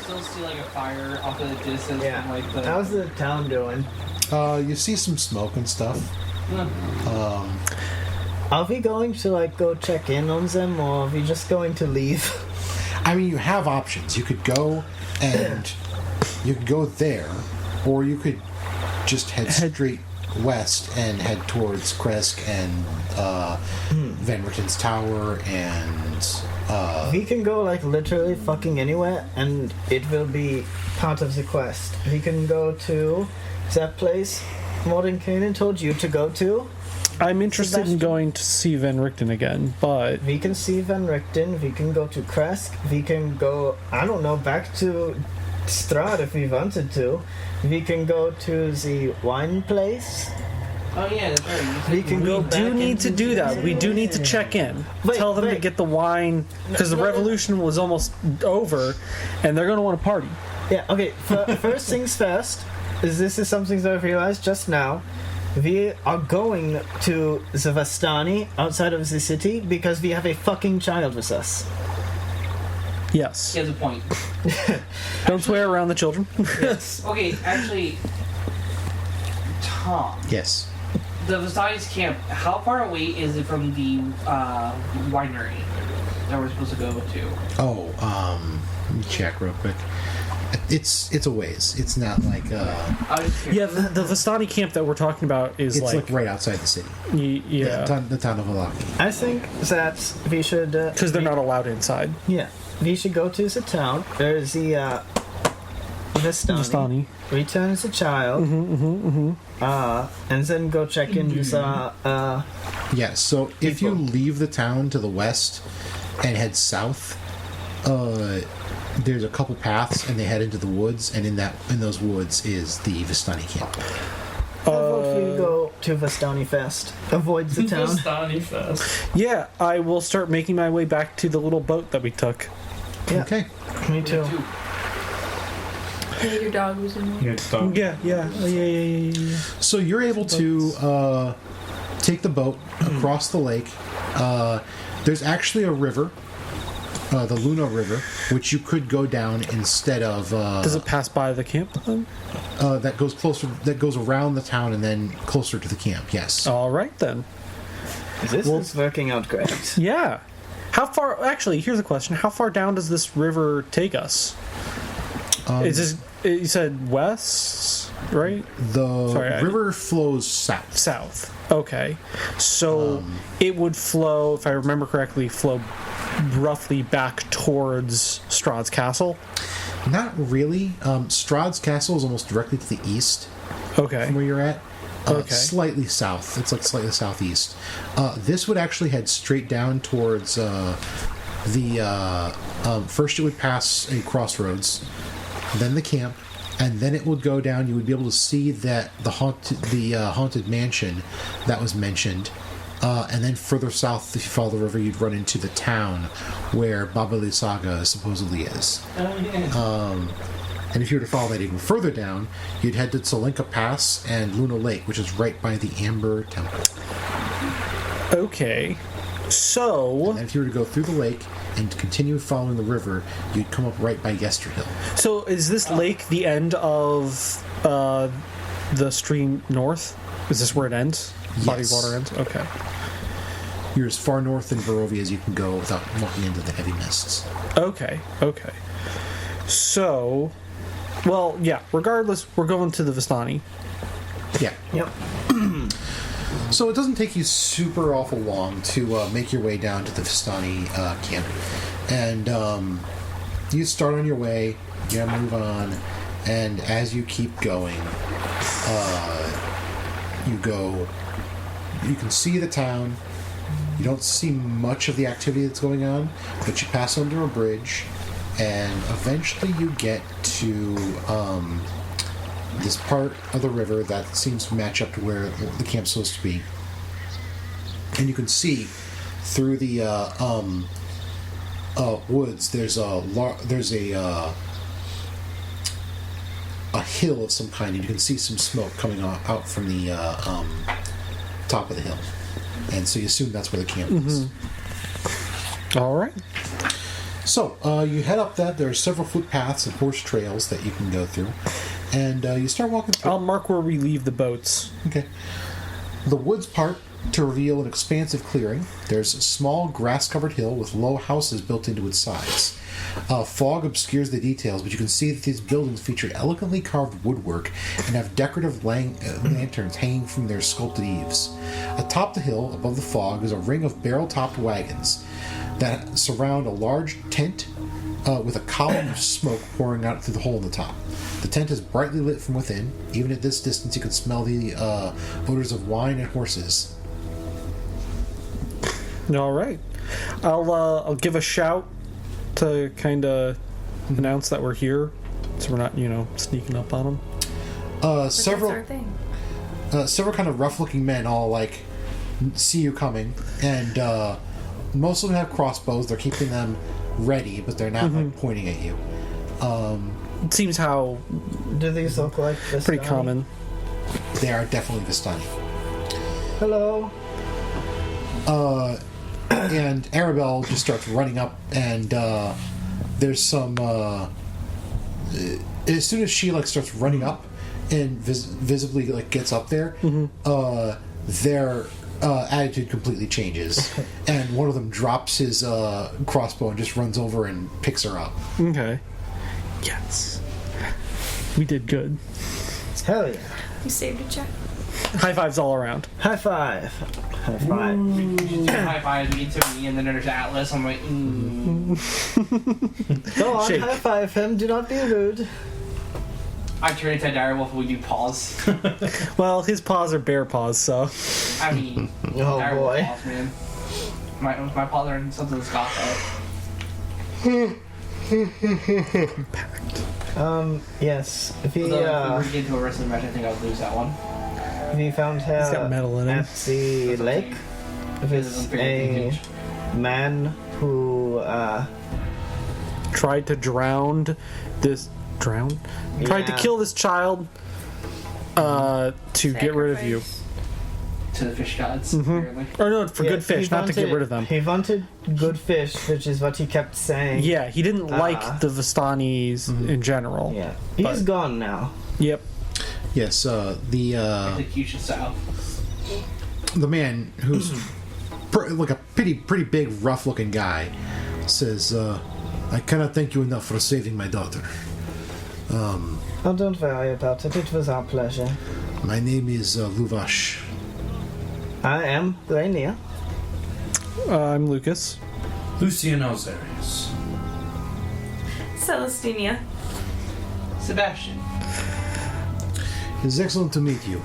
still see like a fire off in the distance. Yeah. From, like, the... How's the town doing? You see some smoke and stuff. Are we going to like go check in on them, or are we just going to leave? I mean, you have options. You could go and you could go there, or you could just head straight west and head towards Kresk and Van Ritten's tower, and We can go like literally fucking anywhere, and it will be part of the quest. We can go to that place Mordenkainen Kanan told you to go to. I'm interested in going to see Van Richten again, but... We can see Van Richten, we can go to Kresk, we can go, I don't know, back to Strahd if we wanted to. We can go to the wine place. Oh yeah, that's right. We can go We back do need to into do that. the- We do need to check in. Wait, Tell them to wait. get the wine, because the No, no. revolution was almost over, and they're going to want to party. Yeah, okay, first things first, this is something that I realized just now. We are going to the Vistani outside of the city because we have a fucking child with us. Yes. He has a point. Don't swear around the children. Yes. Okay, actually, Tom, yes. the Vistani's camp, how far away is it from the winery that we're supposed to go to? Oh, let me check real quick. It's a ways. It's not like I was Yeah, the Vistani camp that we're talking about is it's like right outside the city. Yeah. The town of Alaki. I think that we should... Because they're not allowed inside. Yeah, we should go to the town. There's the Vistani. Return the child. And then go check in with Yeah, so if you leave the town to the west and head south, there's a couple paths and they head into the woods, and in those woods is the Vistani camp. How about we go to Vistani Fest? Avoid the town. Vistani Fest. Yeah, I will start making my way back to the little boat that we took. Yeah. Okay. Me too. Hey, your dog was in there. Yeah. So you're able to take the boat across the lake. There's actually a river, the Luna River, which you could go down instead of. Does it pass by the camp then? That goes closer. That goes around the town and then closer to the camp. Yes. All right then. This is working out great. Yeah. How far? Actually, here's a question: how far down does this river take us? Is this? You said west, right? The Sorry, river flows south. South. Okay. So it would flow, if I remember correctly, flow roughly back towards Strahd's castle. Not really. Strahd's castle is almost directly to the east Okay. from where you're at. Okay. Slightly south. It's like slightly southeast. This would actually head straight down towards first it would pass a crossroads, then the camp, and then it would go down. You would be able to see that the haunted mansion that was mentioned, and then further south, if you follow the river, you'd run into the town where Babali Saga supposedly is. And if you were to follow that even further down, you'd head to Tsolinka Pass and Luna Lake, which is right by the Amber Temple. Okay. So, And if you were to go through the lake and continue following the river, you'd come up right by Yesterhill. so is this lake the end of the stream north? Is this where it ends? Body of Yes. water ends? Okay. You're as far north in Barovia as you can go without walking into the heavy mists. Okay. So, well, yeah, regardless, we're going to the Vistani. Yeah. Yep. So it doesn't take you super awful long to make your way down to the Vistani camp. And you start on your way, you move on, and as you keep going, you can see the town. You don't see much of the activity that's going on, but you pass under a bridge, and eventually you get to this part of the river that seems to match up to where the camp's supposed to be. And you can see through the woods, there's a hill of some kind, and you can see some smoke coming out from the top of the hill. And so you assume that's where the camp is. All right. So, you head up that. There are several footpaths and horse trails that you can go through. And you start walking through. I'll mark where we leave the boats. Okay. The woods part to reveal an expansive clearing. There's a small grass-covered hill with low houses built into its sides. Fog obscures the details, but you can see that these buildings feature elegantly carved woodwork and have decorative lanterns hanging from their sculpted eaves. Atop the hill, above the fog, is a ring of barrel-topped wagons that surround a large tent with a column of smoke pouring out through the hole in the top. The tent is brightly lit from within. Even at this distance, you can smell the odors of wine and horses. All right. I'll give a shout to kind of announce that we're here, so we're not sneaking up on them. Several kind of rough-looking men all see you coming, and most of them have crossbows. They're keeping them ready, but they're not pointing at you. It seems how Do these look like Vistani? pretty common. They are definitely Vistani. Hello. And Arabelle just starts running up, and there's some. As soon as she starts running up and visibly gets up there, their attitude completely changes, and one of them drops his crossbow and just runs over and picks her up. Okay. Yes. We did good. Hell yeah. You saved a check. High fives all around. High five. High five. High five me to me, and then there's Atlas. I'm like, Go on, Shake. high five him. Do not be rude. I turn into a direwolf when we do pause. Well, his paws are bear paws, so. I mean, Oh direwolf boy. paws, man. My paws are in something that's got that. Yes. If he, Although if we were to get into a wrestling match, I think I would lose that one. if he found her He's got metal in him. at the lake, if it's a man who, Tried to drown this. Drown? Tried to Yeah. kill this child to get rid of you. To the fish gods, apparently. Or no, for yeah, good fish, he not to get wanted- rid of them. He wanted good fish, which is what he kept saying. Yeah, he didn't like the Vistanis in general. Yeah. He's But- gone now. Yep. Yes, the Execution style. man who's like a pretty big, rough-looking guy says, "I cannot thank you enough for saving my daughter. Oh, don't worry about it. It was our pleasure. My name is Luvash. I am Rainier. I'm Lucas. Lucian Osiris. Celestina. Sebastian. It's excellent to meet you."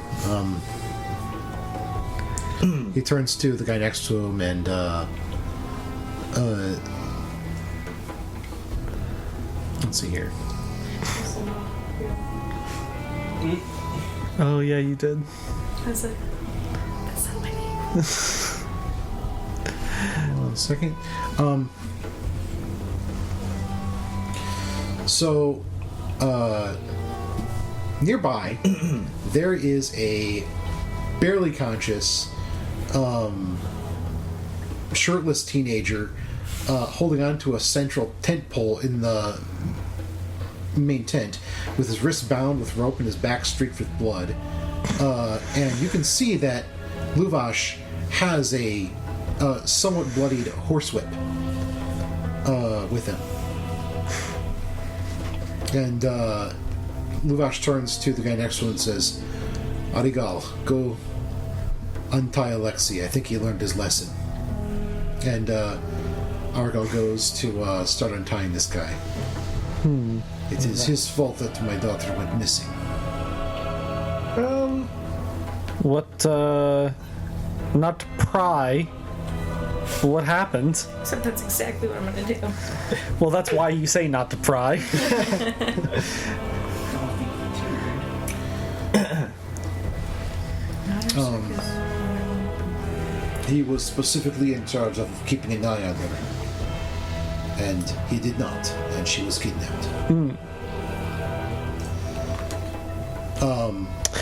He turns to the guy next to him and let's see here. Oh, yeah, you did. I was like, that's not my name. One second. So, nearby, there is a barely conscious, shirtless teenager holding onto a central tent pole in the main tent, with his wrists bound with rope and his back streaked with blood. And you can see that Luvash has a somewhat bloodied horsewhip with him. And Luvash turns to the guy next to him and says, "Arigal, go untie Alexei. I think he learned his lesson." And Arigal goes to start untying this guy. It is his fault that my daughter went missing. What, not to pry, but what happened? Except that's exactly what I'm gonna do. Well, that's why you say not to pry. He was specifically in charge of keeping an eye on her. And he did not, and she was kidnapped.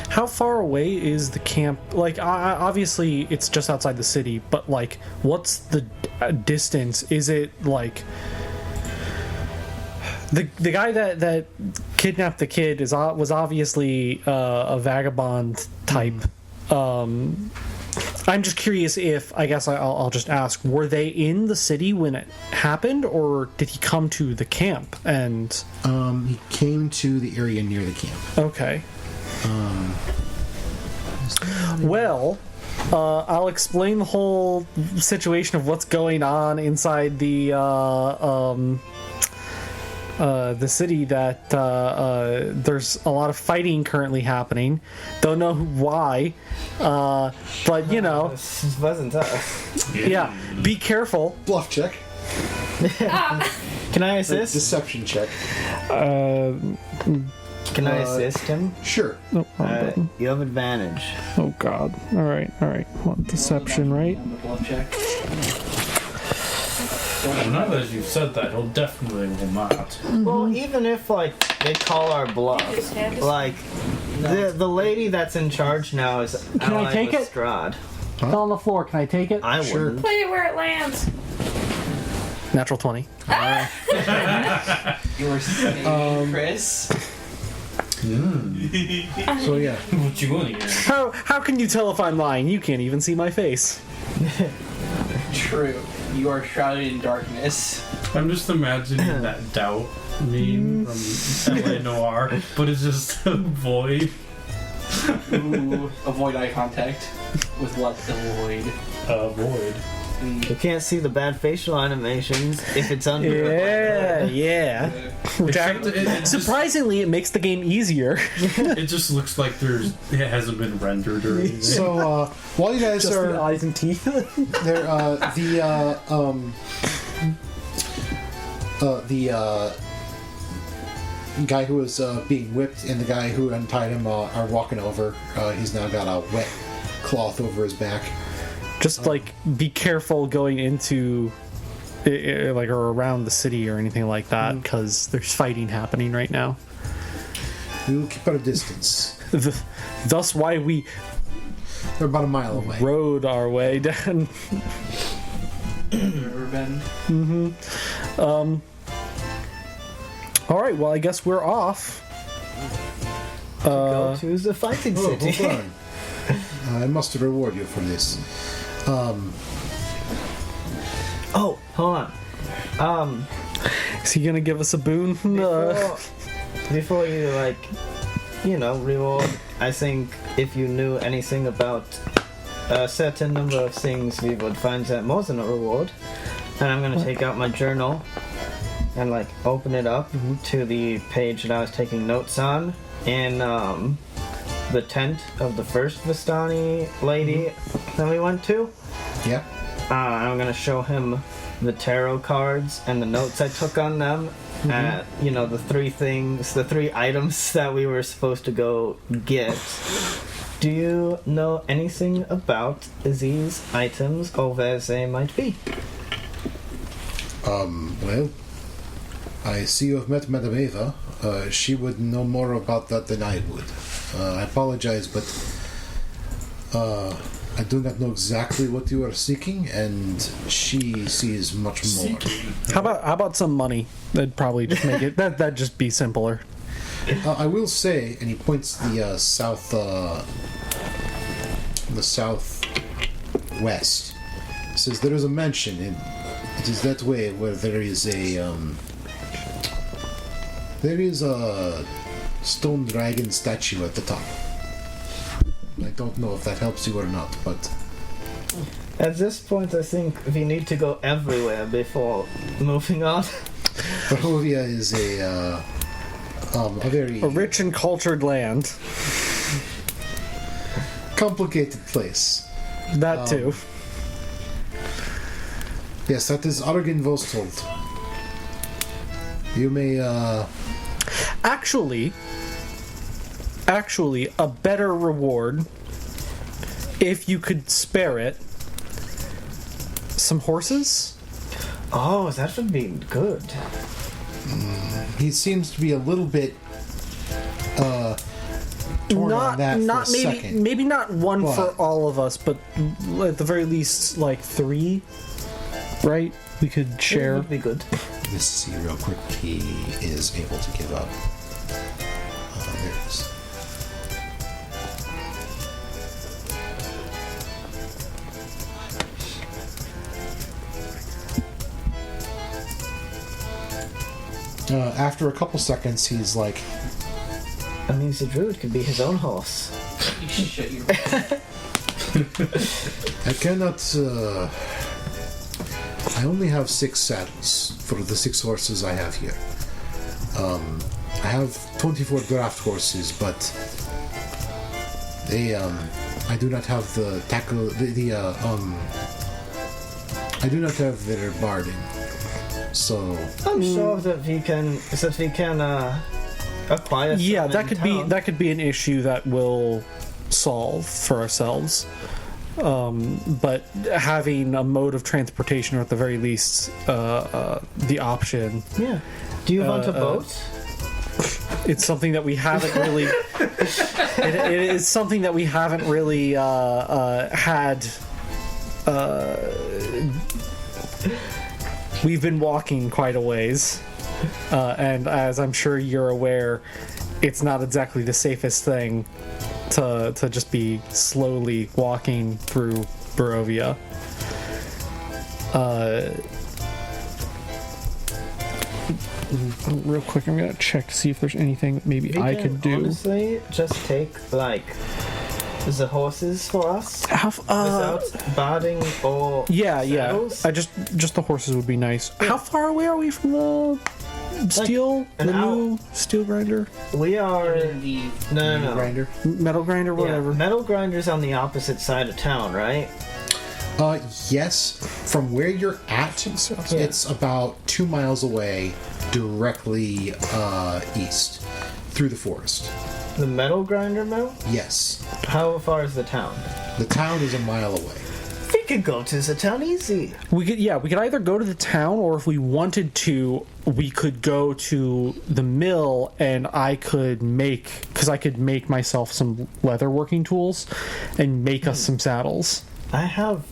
How far away is the camp? Like, obviously, it's just outside the city, but, like, what's the distance? Is it, like, The guy that kidnapped the kid was obviously a vagabond type. I'm just curious if, I guess I'll just ask, were they in the city when it happened, or did he come to the camp? And He came to the area near the camp. okay. Well, I'll explain the whole situation of what's going on inside the city. That there's a lot of fighting currently happening. Don't know why, but you know, This wasn't us. yeah. Be careful. Bluff check. Can I assist? Deception check. Can I assist him? Sure. You have advantage. Oh God! All right. What, deception, right? On the bluff check. Well, now that you've said that, he'll definitely will not. Well, even if like they call our bluff, like the lady that's in charge now is Can I allied take with it? Strahd. It's on the floor. Can I take it? I Sure. wouldn't. Put it where it lands. Natural 20. You were saying, Chris. So yeah. What you want here? How can you tell if I'm lying? You can't even see my face. True. You are shrouded in darkness. I'm just imagining that doubt meme from LA Noir, but it's just a void. Ooh, avoid eye contact with what? Avoid. Void. You can't see the bad facial animations if it's under. Yeah. Except it Surprisingly, it makes the game easier. it just looks like it hasn't been rendered or anything. So while you guys Just the are eyes and teeth. there, the guy who was being whipped and the guy who untied him are walking over. He's now got a wet cloth over his back. Just like be careful going into like or around the city or anything like that, because there's fighting happening right now. We will keep our distance. Thus why we They're about a mile away. rode our way down. River Bend. All right, well I guess we're off. Go to the fighting Oh, city. hold on. I must reward you for this. Oh, hold on. Is he gonna give us a boon? Before you reward, I think if you knew anything about a certain number of things, we would find that more than a reward. And I'm gonna take out my journal and open it up to the page that I was taking notes on in the tent of the first Vistani lady that we went to. Yep. I'm gonna show him the tarot cards and the notes I took on them. The three items that we were supposed to go get. Do you know anything about these items or where they might be? Well, I see you have met Madame Eva. She would know more about that than I would. I apologize, but I do not know exactly what you are seeking, and she sees much more. How about some money? That'd probably just make it that'd just be simpler. I will say, and he points the southwest. Says there is a mansion. It is that way where there is a stone dragon statue at the top. I don't know if that helps you or not, but At this point, I think we need to go everywhere before moving on. Barovia is a very A rich and cultured land. complicated place. That too. Yes, that is Argen Vostold. You may Actually, a better reward, if you could spare it, some horses? Oh, that would be good. he seems to be a little bit torn on that for a second. Maybe not one What? for all of us, but at the very least, 3, right? We could It share. would be good. Let's see real quick. He is able to give up. There it is. After a couple seconds, he's like, That means the druid could be his own horse. You shit your I cannot. I only have 6 saddles for the 6 horses I have here. I have 24 draft horses, but they. I do not have the tackle. I do not have their barding. So I'm sure that we can acquire. Yeah, some that in could town. be an issue that we'll solve for ourselves. But having a mode of transportation, or at the very least, the option, Yeah. Do you want a boat? it's something that we haven't really. it is something that we haven't really had. We've been walking quite a ways, and as I'm sure you're aware, it's not exactly the safest thing to just be slowly walking through Barovia. Real quick, I'm gonna check to see if there's anything that maybe We I can could do. honestly just take like the horses for us without barding or Yeah, saddles. I just the horses would be nice. How far away are we from the steel, an the new steel grinder, We are the no. grinder. metal grinder, Yeah, whatever? metal grinder's on the opposite side of town, right? Yes. From where you're at, it's about 2 miles away, directly east, through the forest. The metal grinder mill? Yes. How far is the town? The town is a mile away. We could go to the town easy. We could either go to the town, or if we wanted to, we could go to the mill, and I could make myself some leather working tools and make us some saddles. I have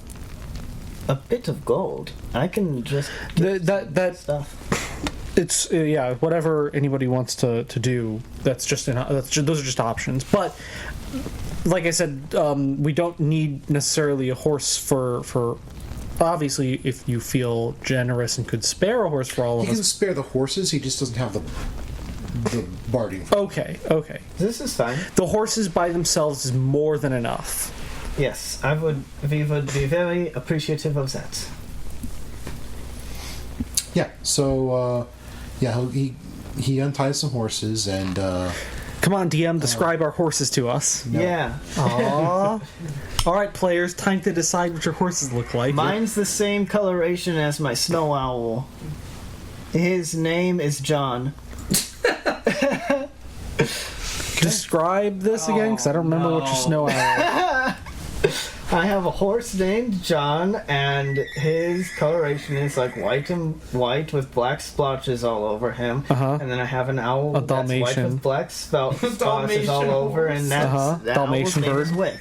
a bit of gold. I can just That stuff. it's whatever anybody wants to do. Those are just options. But like I said, we don't need necessarily a horse for. Obviously, if you feel generous and could spare a horse for all He of can us. spare the horses, he just doesn't have the barding. Okay. This is fine. The horses by themselves is more than enough. Yes, we would be very appreciative of that. Yeah, so, he unties some horses and, Come on, DM, describe our horses to us. Yeah. Aww. All right, players, time to decide what your horses look like. Mine's the same coloration as my snow owl. His name is John. Describe this again, because I don't remember what your snow owl. I have a horse named John, and his coloration is like white with black splotches all over him. And then I have an owl A that's white Dalmatian. with black splotches all Dalmatian over, horse. and that's that Dalmatian owl's name is bird. Wick.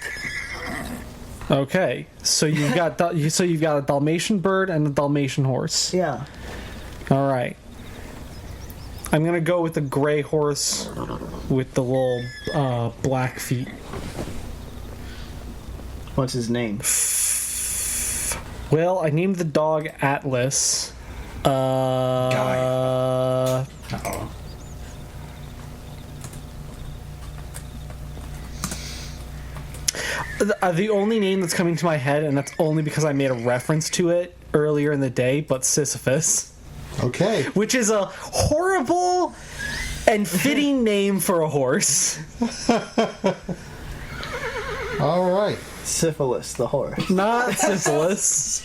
Okay, so you've got a Dalmatian bird and a Dalmatian horse. Yeah. All right. I'm gonna go with the gray horse with the little black feet. What's his name? Well, I named the dog Atlas. The only name that's coming to my head, and that's only because I made a reference to it earlier in the day, but Sisyphus, okay. which is a horrible and fitting name for a horse. All right. Syphilis, the horse. Not Sisyphus.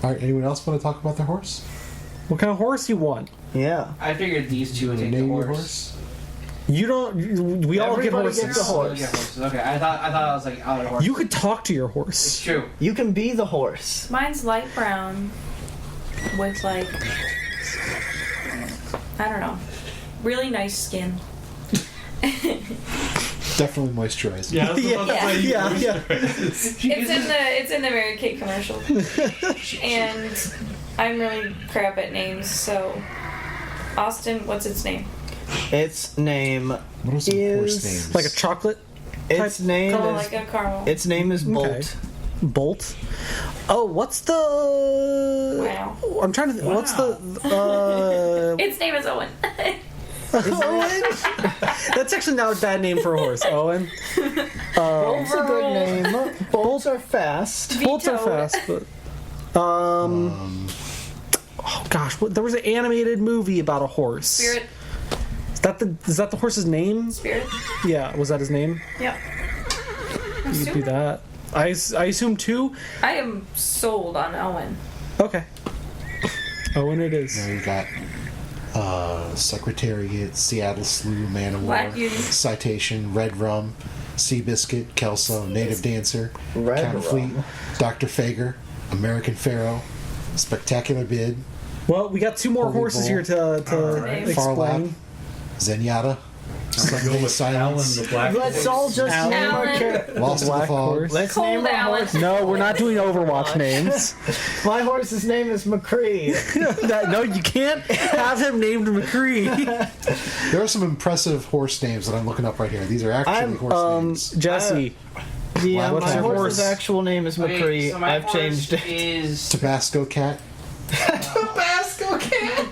All right, anyone else want to talk about their horse? What kind of horse you want? Yeah. I figured these two would take the Name your horse. You don't. We all get Everybody horses. gets a horse. Yeah, horses. Okay, I thought I was like other horse. You could talk to your It's horse. true. You can be the horse. Mine's light brown with like I don't know, really nice skin. Definitely moisturized. Yeah, that's what I was Yeah, yeah. It's in the Mary Kate commercial. And I'm really crap at names, so Austin, what's its name? Its name What are some horse names? Like a chocolate its name Oh, is like a caramel. its name is Bolt. Okay. Bolt. Oh, what's the? Wow. I'm trying to. What's the? Its name is Owen. Owen. That's actually not a bad name for a horse. Owen. Bolt's a good name. Bolts are fast. Bolts are Vetoed. fast, but. Oh gosh, there was an animated movie about a horse. Spirit. Is that the horse's name? Spirit. Yeah, was that his name? Yep. You could do that. I assume 2. I am sold on Owen. Okay. Owen it is. Now you got Secretariat, Seattle Slew, Man of War, Black Beauty. Citation, Red Rum, Seabiscuit, Kelso, Native Dancer, Red Counterfleet, Rum. Dr. Fager, American Pharaoh, Spectacular Bid, Well, we got 2 more Holy horses Bull. here to right. Farlap, explain. Zenyatta, Go Sunday with Alan Silence, the Black Let's Horse. all just Alan. name our Alan. Lost in the Black Fog, Horse. Let's Cold name our Alan. horse. No, we're not doing Overwatch names. My horse's name is McCree. No, you can't have him named McCree. There are some impressive horse names that I'm looking up right here. These are actually horse names. Jesse. Yeah, What's my your horse's horse? actual name is McCree. Okay, so my I've horse changed it. Is Tabasco Cat, Tabasco cat.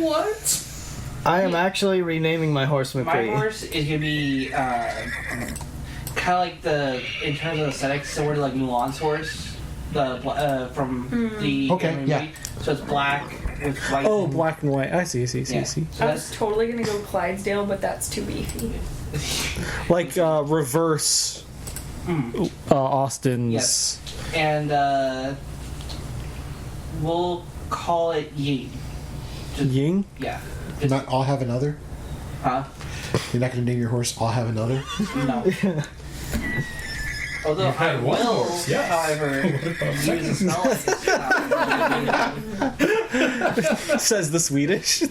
What? I am actually renaming my horse My McCree. horse is gonna be kind of like in terms of aesthetics, similar to like Mulan's horse, from the Okay, anime yeah. movie. So it's black with white. Oh, black and white. I see. Yeah. See. So I was totally gonna go Clydesdale, but that's too beefy. Like reverse Austin's. Yes. And we'll call it Ying. Ying. Yeah. not I'll have another. Huh? You're not going to name your horse I'll have another. No. Although You've had I one will, horse, yes. however, use a smell like this. Says the Swedish.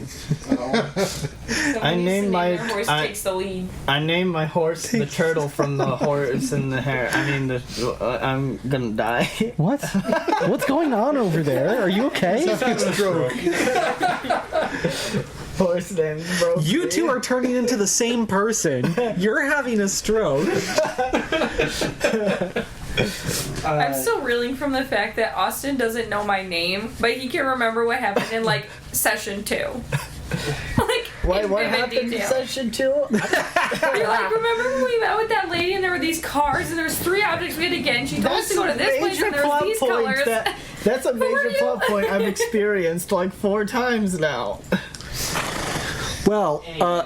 I named my horse takes the lead. I named my horse the turtle from the horse in the hair. I mean, I'm gonna die. What? What's going on over there? Are you okay? Horse name's broke. You two are turning into the same person. You're having a stroke. I'm still reeling from the fact that Austin doesn't know my name, but he can remember what happened in like session 2. Like Wait, in what vivid happened in detail. session 2? You're like, remember when we met with that lady and there were these cars and there was 3 objects we had to get and she told us to go to this place and there was these colors. That's a major you? plot point I've experienced like 4 times now. Well,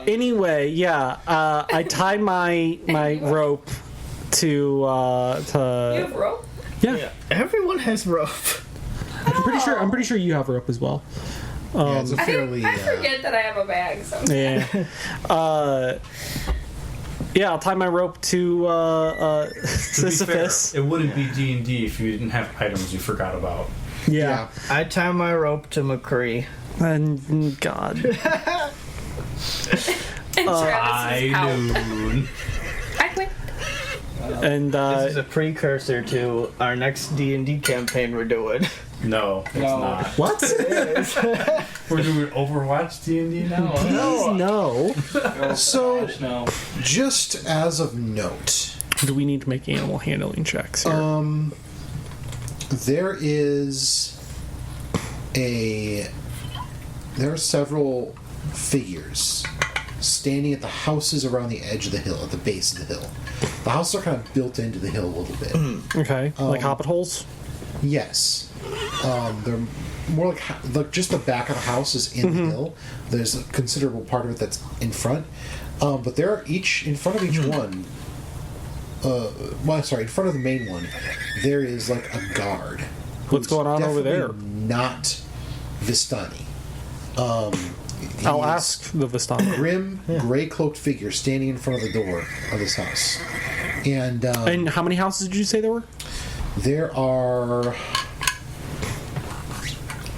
anyway, yeah. I tied my rope to You have rope? yeah. Everyone has rope. I'm pretty sure you have rope as well. Yeah, it's a fairly. I forget that I have a bag sometimes. Yeah. Yeah, I'll tie my rope to To be fair, Sisyphus. it wouldn't be D&D if you didn't have items you forgot about. Yeah. I tie my rope to McCree. And God. And Travis is out. Noon. I quit. And This is a precursor to our next D&D campaign we're doing. No, it's No. not. what? We're doing Overwatch D&D now. No. So, No. just as of note, Do we need to make animal handling checks here? there are several figures standing at the houses around the edge of the hill, at the base of the hill. The houses are kind of built into the hill a little bit. Okay. Like hobbit holes? Yes. They're more like just the back of the house is in the hill. There's a considerable part of it that's in front. But there are in front of each one, in front of the main one, there is like a guard. What's going on over there? Not Vistani. I'll ask the Vistani. Grim, gray-cloaked figure standing in front of the door of this house. And And how many houses did you say there were? there are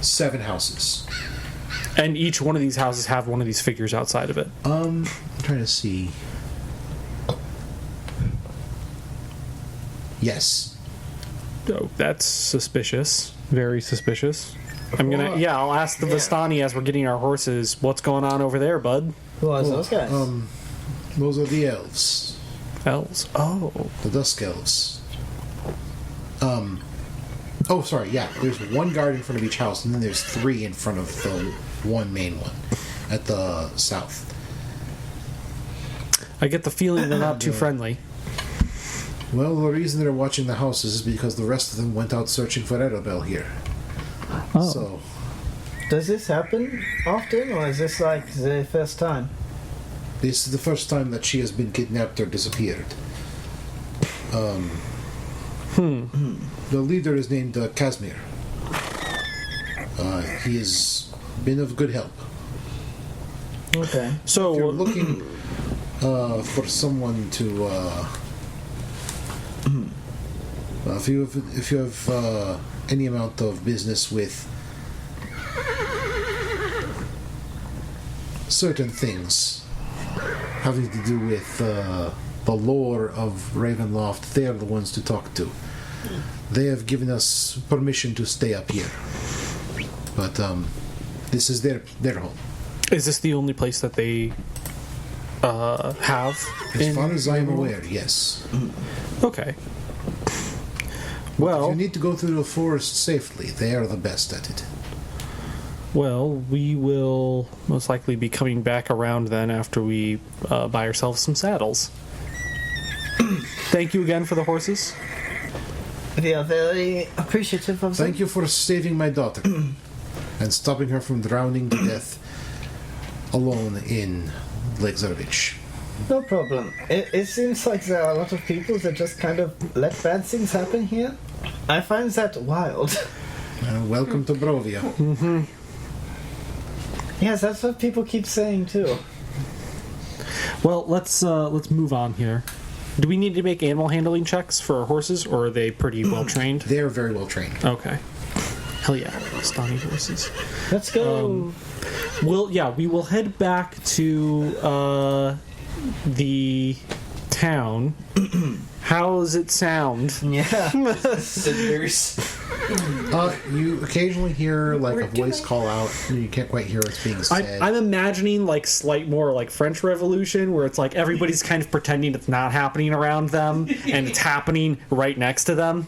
7 houses. And each one of these houses have one of these figures outside of it. I'm trying to see. Yes. Oh, that's suspicious. Very suspicious. I'll ask the Vistani as we're getting our horses, what's going on over there, bud? Who are those guys? Those are the elves. Elves. Oh. The Dusk Elves. There's one guard in front of each house, and then there's 3 in front of the one main one at the south. I get the feeling they're not too friendly. Well, the reason they're watching the houses is because the rest of them went out searching for Arabelle here. Oh. So, Does this happen often, or is this like the first time? this is the first time that she has been kidnapped or disappeared. The leader is named Casimir. He has been of good help. Okay. So, If you're looking for someone to, if you have any amount of business with certain things having to do with the lore of Ravenloft, they are the ones to talk to. They have given us permission to stay up here, but this is their home. is this the only place that they have? As far as I am aware, yes. Okay. If Well, you need to go through the forest safely, they are the best at it. we will most likely be coming back around then after we buy ourselves some saddles. Thank you again for the horses. We are very appreciative of them. Thank you for saving my daughter and stopping her from drowning to death alone in Lake Zarovich. No problem. It seems like there are a lot of people that just kind of let bad things happen here. I find that wild. Welcome to Brovia. Yes, that's what people keep saying too. Well, let's move on here. Do we need to make animal handling checks for our horses, or are they pretty well trained? They are very well trained. Okay. Hell yeah, Vistani horses. Let's go. We will head back to the town. How does it sound? Yeah. Scissors. You occasionally hear like a voice call out. You can't quite hear what's being said. I'm imagining like more like French Revolution, where it's like everybody's kind of pretending it's not happening around them, and it's happening right next to them.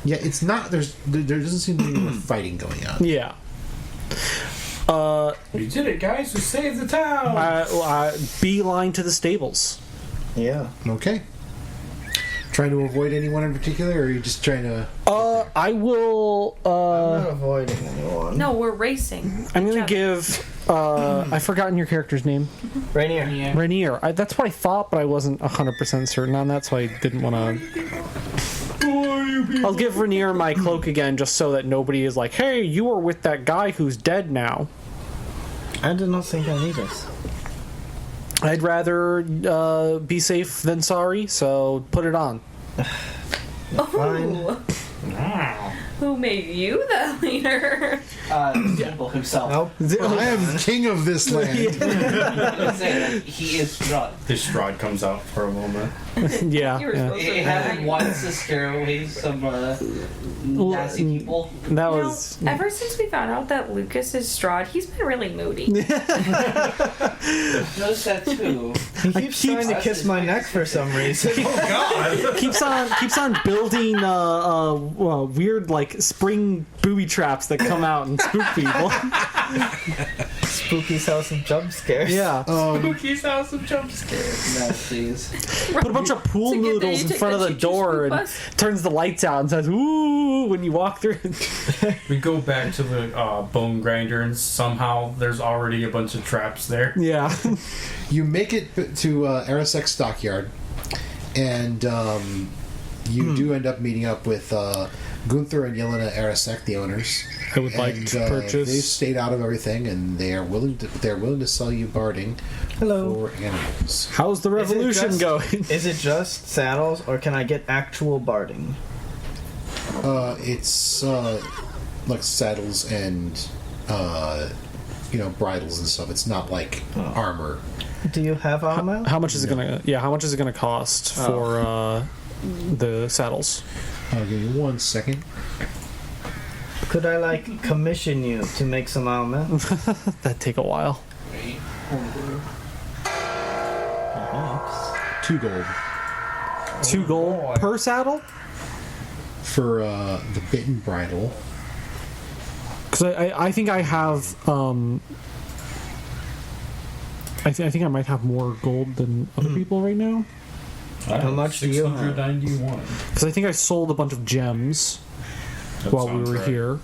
Yeah, it's not. There doesn't seem to be any fighting going on. Yeah. We did it, guys! We saved the town! Beeline to the stables. Yeah. Okay. Trying to avoid anyone in particular, or are you just trying to? I will. I'm not avoiding anyone. No, we're racing. I'm gonna give. I've forgotten your character's name. Rainier. Yeah. Rainier. That's what I thought, but I wasn't 100% certain on that, so I didn't want to. I'll give Rainier my cloak again, just so that nobody is like, "Hey, you were with that guy who's dead now." I do not think I need it. I'd rather be safe than sorry, so put it on. Fine. Ooh. Who made you the leader? Simple himself. Nope. I am king of this land. He is Strahd. The Strahd comes out for a moment. Yeah. You were yeah. supposed It to happened once to scare away some nasty people. That You know, was. ever since we found out that Lucas is Strahd, he's been really moody. Notice that too. He keeps trying to kiss my neck for some reason. God! keeps on building weird like spring booby traps that come out and spook people. Spooky's house of jump scares. Yeah. Spooky's house of jump scares. No, please. Put a bunch of pool To get there, noodles you in take front of the the choo-choo door spook and bus. turns the lights out and says "ooh" when you walk through. We go back to the bone grinder, and somehow there's already a bunch of traps there. Yeah. You make it to Arasek's stockyard, and you do end up meeting up with Gunther and Yelena Arasek, the owners. I would like to purchase. They've stayed out of everything, and they're willing to sell you barding Hello. for animals. How's the revolution going? Is it just saddles, or can I get actual barding? It's like saddles and bridles and stuff. It's not like armor. Do you have armor? How much is it gonna? Yeah, how much is it gonna cost for the saddles. Give me 1 second. Could I like commission you to make some armor? That'd take a while. Wait, Perhaps. 2 gold 2 gold per saddle. for the bitten bridle. Because I think I have I think I might have more gold than other people right now. How much do you have? 691. Because I think I sold a bunch of gems That while we sounds were right. here.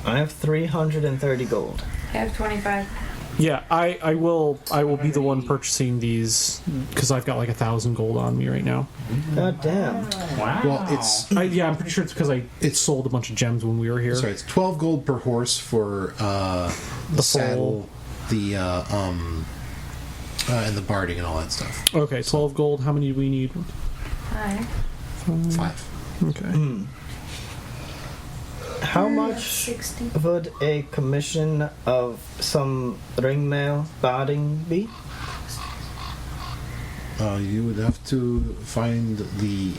I have 330 gold. I have 25. Yeah, I will be the one purchasing these because I've got like 1,000 gold on me right now. God damn. Wow. Well, it's I'm pretty sure it's because I sold a bunch of gems when we were here. sorry, it's 12 gold per horse for the saddle, the and the barding and all that stuff. Okay, 12 gold. How many do we need? Hi. 5. Okay. How much 60. would a commission of some ringmail barding be? You would have to find the.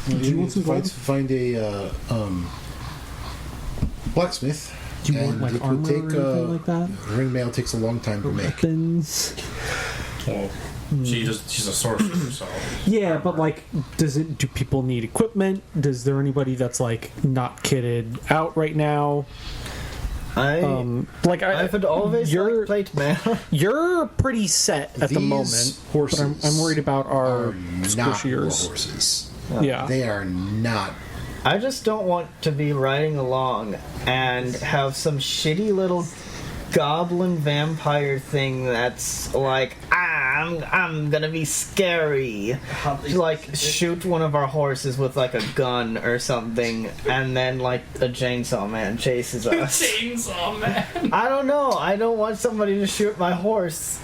Do you want some gold? find a blacksmith? Do you want and like it would armor take, or anything like that? Ringmail takes a long time to make. Weapons. Well, she's a sorcerer, so. Yeah, but like, do people need equipment? Is there anybody that's like not kitted out right now? I would always you're- like plate mail. You're pretty set at the These moment. horses but I'm worried about our are not war squishiers. horses. Yeah. They are not. I just don't want to be riding along and have some shitty little goblin vampire thing that's like, I'm gonna be scary. To, like, shoot one of our horses with like a gun or something, and then like a chainsaw man chases us. Chainsaw man. I don't know. I don't want somebody to shoot my horse.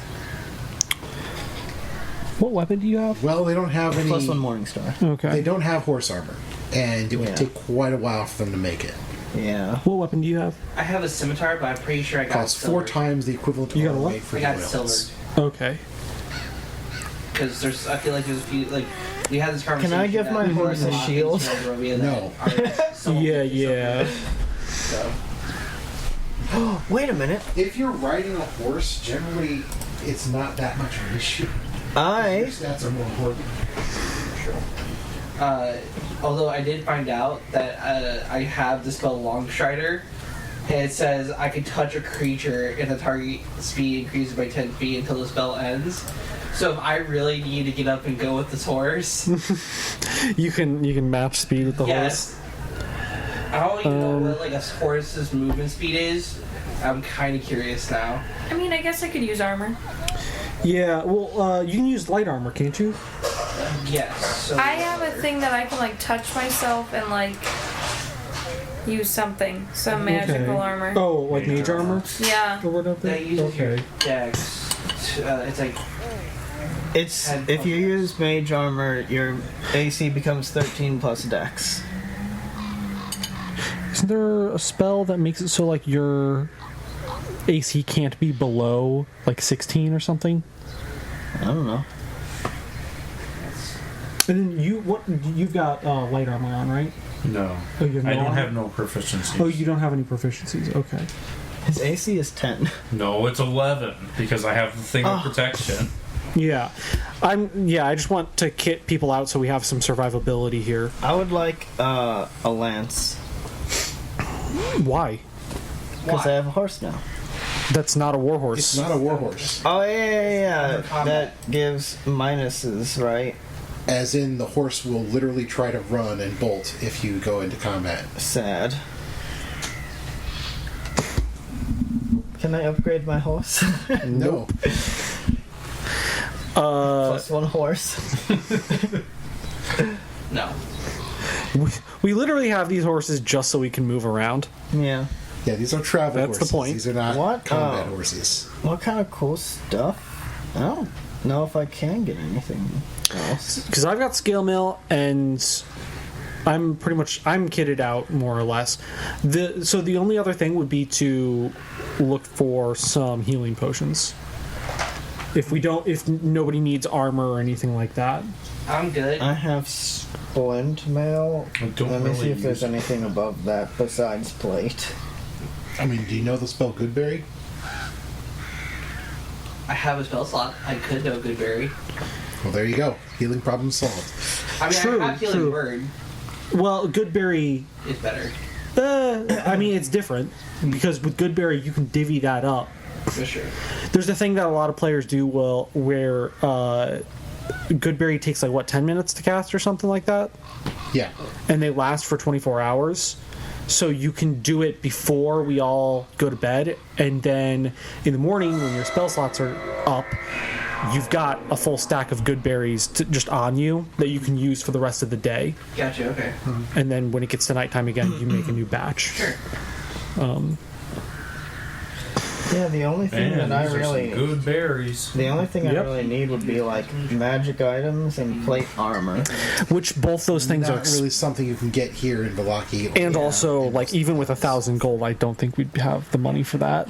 What weapon do you have? Well, they don't have any. Plus 1 morning star. Okay. They don't have horse armor, and it would Yeah. take quite a while for them to make it. Yeah. What weapon do you have? I have a scimitar, but I'm pretty sure I got Costs 4 silvered. times the equivalent You got of a our what? weight for I got royals. silvered. Okay. Because I feel like there's a few, like, we had this conversation. I give my that horse there's a lot of shield? things around Barovia No. that are somewhat Yeah, different, yeah. So, Wait a minute. If you're riding a horse, generally, it's not that much of an issue. Your I stats are more important. although I did find out that I have the spell Longstrider, and it says I can touch a creature and the target speed increases by 10 feet until the spell ends. So if I really need to get up and go with this horse, You can match speed with the yes. I don't even know what like a horse's movement speed is. I'm kind of curious now. I mean, I guess I could use armor. horse. Yeah. Well, you can use light armor, can't you? Yes. So I have a thing that I can like touch myself and like use something, some magical armor. Oh, like mage armor Yeah. or whatever. that uses your Okay. dex. It's like It's if you use mage armor, your AC becomes 13 plus dex. Isn't there a spell that makes it so like your AC can't be below like 16 or something? I don't know. And then you've got light armor on, right? No. Oh, you have I no don't armor? have no proficiency. Oh, you don't have any proficiencies. Okay. His AC is 10. No, it's 11 because I have the thing of Oh. protection. Yeah, I just want to kit people out so we have some survivability here. I would like a lance Why? because I have a horse now. That's not a It's warhorse. not a warhorse. Oh yeah. combat. That gives minuses, right? As in, the horse will literally try to run and bolt if you go into combat. Sad. Can I upgrade my horse? No. Plus 1 horse. no. We literally have these horses just so we can move around. Yeah. Yeah, these are travel That's the horses. point. These are not What? combat Oh. horses. What kind of cool stuff? I don't know if I can get anything else. Because I've got scale mail and I'm kitted out more or less. So the only other thing would be to look for some healing potions. if nobody needs armor or anything like that. I'm good. I have splint mail. I don't Let me really see if there's use it. anything above that besides plate. I mean, do you know the spell Goodberry? I have a spell slot. I could know Goodberry. Well, there you go. Healing problem solved. I mean, True, I have Healing true. Word. Well, Goodberry, It's better. I mean, it's different because with Goodberry you can divvy that up. For sure. There's a thing that a lot of players do where Goodberry takes like 10 minutes to cast or something like that, Yeah. and they last for 24 hours. So you can do it before we all go to bed, and then in the morning when your spell slots are up, you've got a full stack of good berries just on you that you can use for the rest of the day. Gotcha, okay. And then when it gets to nighttime again, you make a new batch. Sure. Yeah, the only thing Man, that I these are some really good berries. the only thing Yep. I really need would be like magic items and plate armor. Which both those things Not are really something you can get here in Velaki. and also, like, even with 1,000 gold, I don't think we'd have the money for that.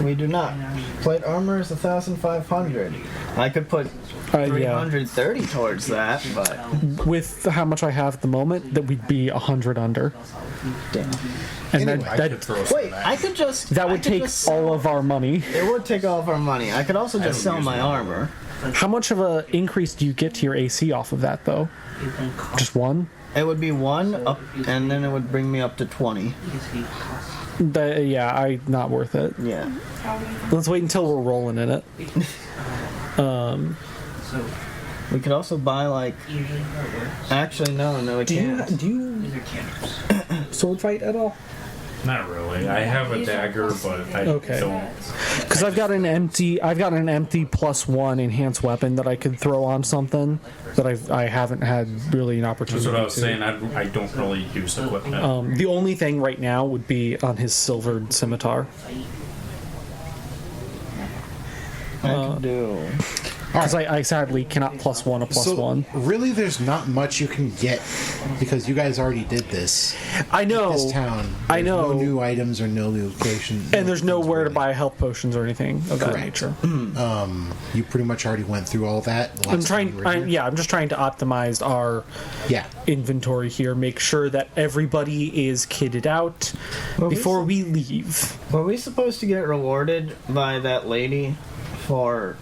We do not. Plate armor is 1,500. I could put Yeah. 330 towards that, but With how much I have at the moment, that we'd be 100 under. damn. And Anyway, I could throw some Wait, I could just. that I would could take just all sell- of our money. It would take all of our money. I could also just don't sell use my my armor. How much of a increase do you get to your AC off of that, though? Just one? It would be 1 up, and then it would bring me up to 20. Yeah, not worth it. Yeah. Let's wait until we're rolling in it. We could also buy like. Actually, no, we can't. Do you sword fight at all? Not really. I have a dagger, but I Okay. don't. Because I've got an empty +1 enhanced weapon that I could throw on something that I haven't had really an opportunity. That's what I was to. saying. I don't really use equipment. The only thing right now would be on his silvered scimitar. I could do. Because I sadly cannot +1 a +1. Really, there's not much you can get because you guys already did this. I know. This town. I There's know. No new items or no new location. And there's nowhere to really. buy health potions or anything of that Correct. nature. You pretty much already went through all that. the last time you were here. I'm just trying to optimize our Yeah. inventory here, make sure that everybody is kitted out Well, before we leave. Were we supposed to get rewarded by that lady for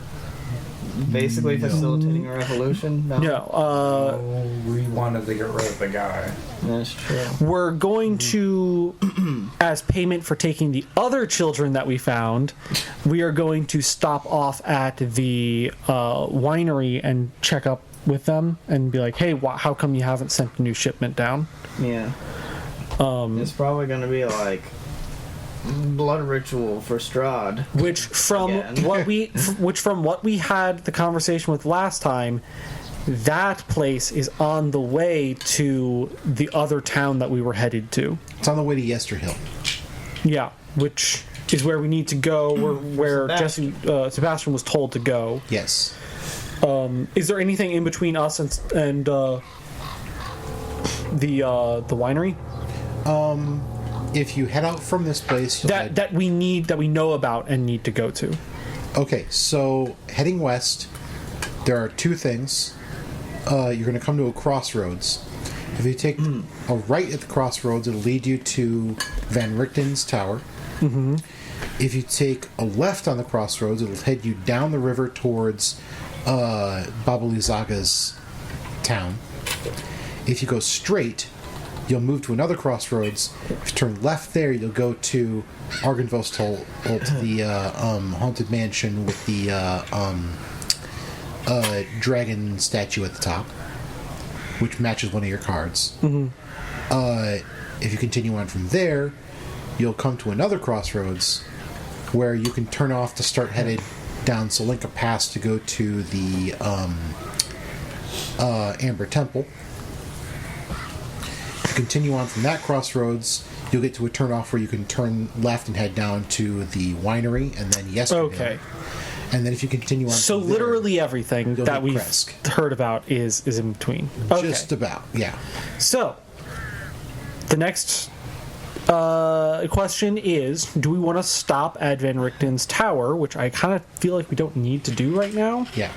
basically facilitating a revolution? No, We wanted to get rid of the guy. That's true. we're going to, as payment for taking the other children that we found, we are going to stop off at the winery and check up with them and be like, hey, how come you haven't sent a new shipment down? Yeah. It's probably gonna be like blood ritual for Strahd. Which from Again. what we had the conversation with last time, that place is on the way to the other town that we were headed to. It's on the way to Yesterhill. Yeah, which is where we need to go. Where Sebastian was told to go. Yes. Is there anything in between us and the winery If you head out from this place, you'll head- that we know about and need to go to? Okay, so heading west, there are two things. You're going to come to a crossroads. If you take a right at the crossroads, it'll lead you to Van Richten's tower. Mm-hmm. If you take a left on the crossroads, it'll head you down the river towards Babalizaga's town. If you go straight, you'll move to another crossroads. If you turn left there, you'll go to Argenvost, the haunted mansion with the dragon statue at the top, which matches one of your cards. Mm-hmm. If you continue on from there, you'll come to another crossroads where you can turn off to start headed down Solinka Pass to go to the Amber Temple. If you continue on from that crossroads, you'll get to a turnoff where you can turn left and head down to the winery and then Yesterday. Okay. And then if you continue on So from there, literally everything you'll that hit we've Kresk. heard about is in between. Okay. Just about, yeah. So the next The question is, do we want to stop at Van Richten's tower, which I kind of feel like we don't need to do right now, Yeah.